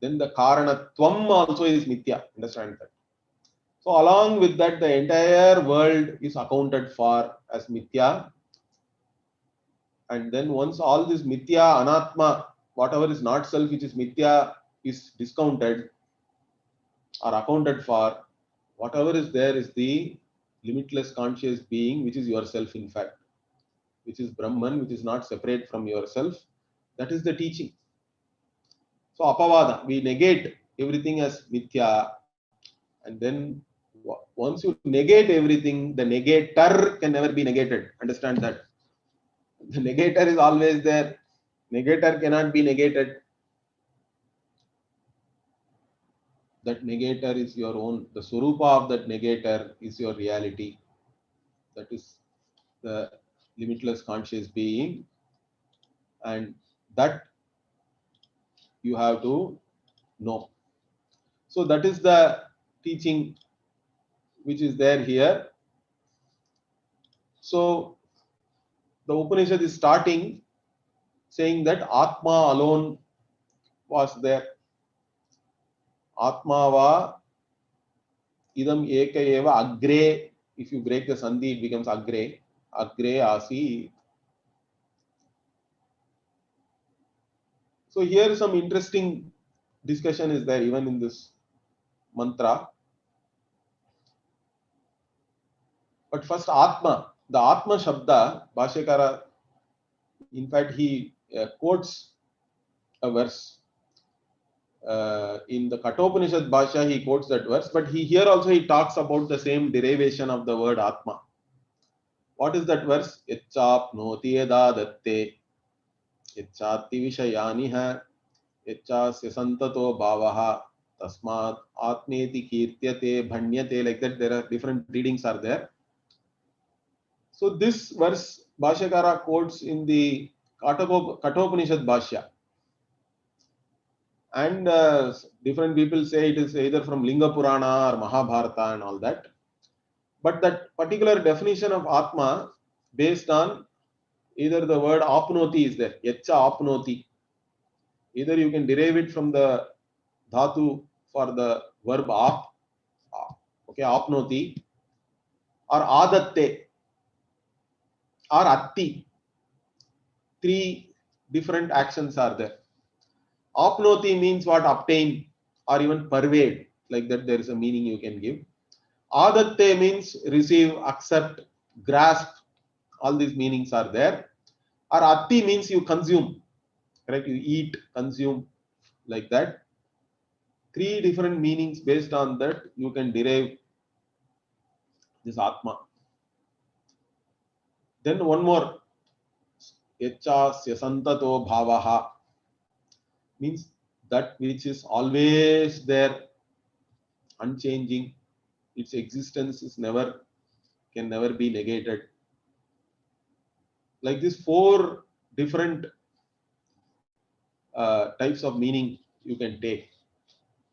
then the Karanatvam also is Mithya. Understand that? So along with that, the entire world is accounted for as Mithya. And then once all this Mithya, Anatma, whatever is not self, which is Mithya, is discounted or accounted for, whatever is there is the limitless conscious being, which is yourself in fact, which is Brahman, which is not separate from yourself. That is the teaching. So apavada, we negate everything as Mithya, and then once you negate everything, the negator can never be negated. Understand that. The negator is always there. Negator cannot be negated. That negator is your own. The Swarupa of that negator is your reality. That is the limitless conscious being. And that you have to know. So that is the teaching which is there here. So the Upanishad is starting saying that Atma alone was there. Atma va idam eka eva agre. If you break the sandhi, it becomes agre. Agre asi. So here some interesting discussion is there even in this mantra. But first Atma, the Atma Shabda, Bhashyakara, in fact he quotes a verse. In the Kathopanishad Bhashya he quotes that verse, but here also he talks about the same derivation of the word Atma. What is that verse? Yachapnoti yadadatte yachati vishayaniha yachasya santato bhavaha tasmat atmeti kirtyate bhanyate. Like that, there are different readings are there. So this verse Bhashyakara quotes in the Kathopanishad Bhashya. And different people say it is either from Linga Purana or Mahabharata and all that. But that particular definition of Atma based on either the word apnoti is there, yacha apnoti. Either you can derive it from the dhatu for the verb ap, okay, apnoti, or adatte, or atti. Three different actions are there. Apnoti means what? Obtain or even pervade. Like that, there is a meaning you can give. Adatte means receive, accept, grasp. All these meanings are there. Or atti means you consume. Correct? You eat, consume, like that. Three different meanings based on that you can derive this Atma. Then one more. Yacha syasantato bhavaha means that which is always there, unchanging. Its existence is can never be negated. Like this, four different types of meaning you can take.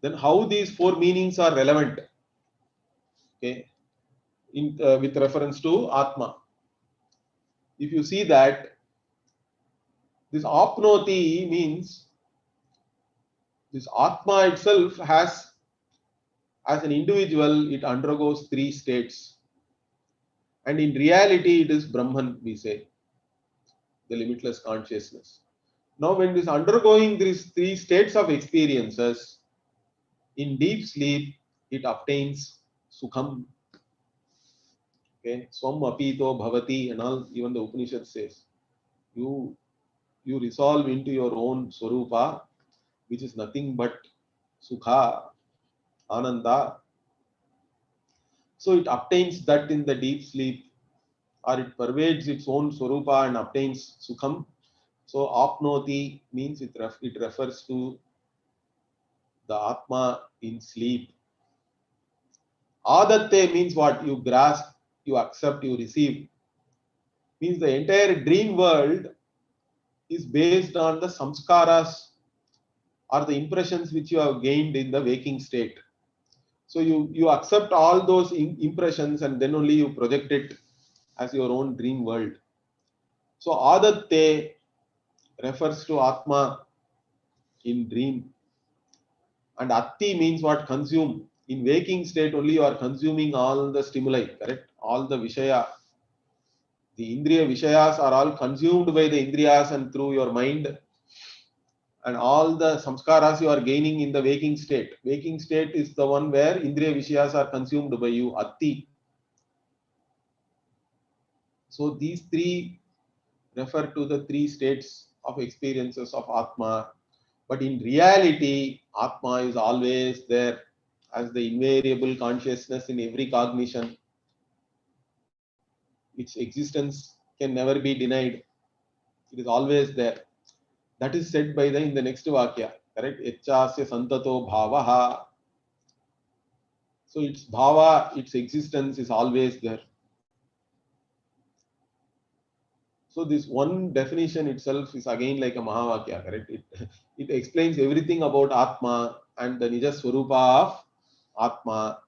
Then how these four meanings are relevant, okay, with reference to Atma. If you see that this apnoti means this Atma itself has, as an individual, it undergoes three states. And in reality, it is Brahman, we say, the limitless consciousness. Now, when it is undergoing these three states of experiences, in deep sleep, it obtains sukham. Okay, swam apito bhavati, and all, even the Upanishad says, you resolve into your own swarupa, which is nothing but sukha, ananda. So it obtains that in the deep sleep, or it pervades its own swarupa and obtains sukham. So apnoti means it refers to the Atma in sleep. Adatte means what? You grasp, you accept, you receive. Means the entire dream world is based on the samskaras or the impressions which you have gained in the waking state. So you accept all those impressions and then only you project it as your own dream world. So Adatte refers to Atma in dream, and Atti means what? Consume. In waking state only you are consuming all the stimuli, correct? All the Vishaya. The Indriya Vishayas are all consumed by the Indriyas and through your mind, and all the samskaras you are gaining in the waking state. Waking state is the one where Indriya Vishayas are consumed by you, Atti. So these three refer to the three states of experiences of Atma. But in reality, Atma is always there as the invariable consciousness in every cognition. Its existence can never be denied. It is always there. That is said by in the next Vakya, correct? Echasya santato bhavaha. So its bhava, its existence is always there. So this one definition itself is again like a Mahavakya, correct? It explains everything about Atma and the Nija Swarupa of Atma,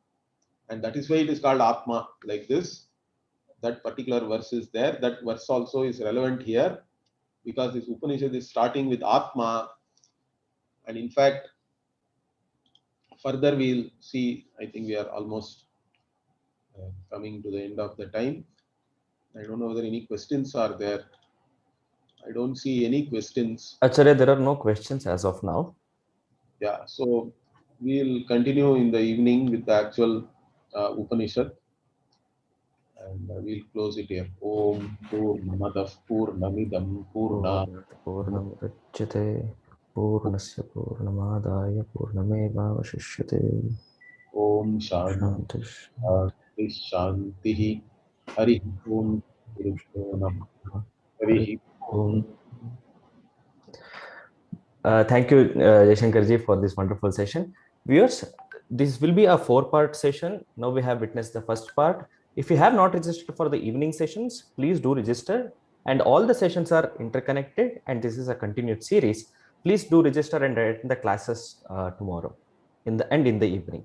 and that is why it is called Atma like this. That particular verse is there. That verse also is relevant here because this Upanishad is starting with Atma, and in fact, further we'll see. I think we are almost coming to the end of the time. I don't know whether any questions are there. I don't see any questions. Acharya, there are no questions as of now. Yeah, so we'll continue in the evening with the actual Upanishad, and we'll close it here. Om Purnamadav Purnamidam Purna Purnamudachyate Purnasya Purnamadaya Purnamevavashishyate. Om Shanti Shanti Hari Om Gurubhyo Namaha Hari Om. Thank you, Jaishankar ji, for this wonderful session. Viewers, this will be a 4-part session. Now we have witnessed the first part. If you have not registered for the evening sessions, please do register. And all the sessions are interconnected, and this is a continued series. Please do register and attend the classes tomorrow in the evening.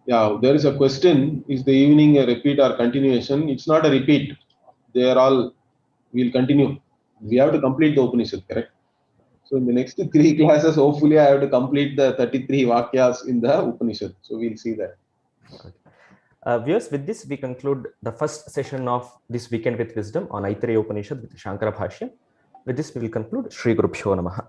Yeah, there is a question: is the evening a repeat or continuation? It's not a repeat. They are all. We'll continue. We have to complete the Upanishad, correct? So in the next 3 classes, hopefully I have to complete the 33 Vakyas in the Upanishad. So we'll see that. Okay. Viewers, with this, we conclude the first session of this Weekend with Wisdom on Aitareya Upanishad with Shaankara Bhashya. With this, we will conclude. Shri Guru Pujya Namaha.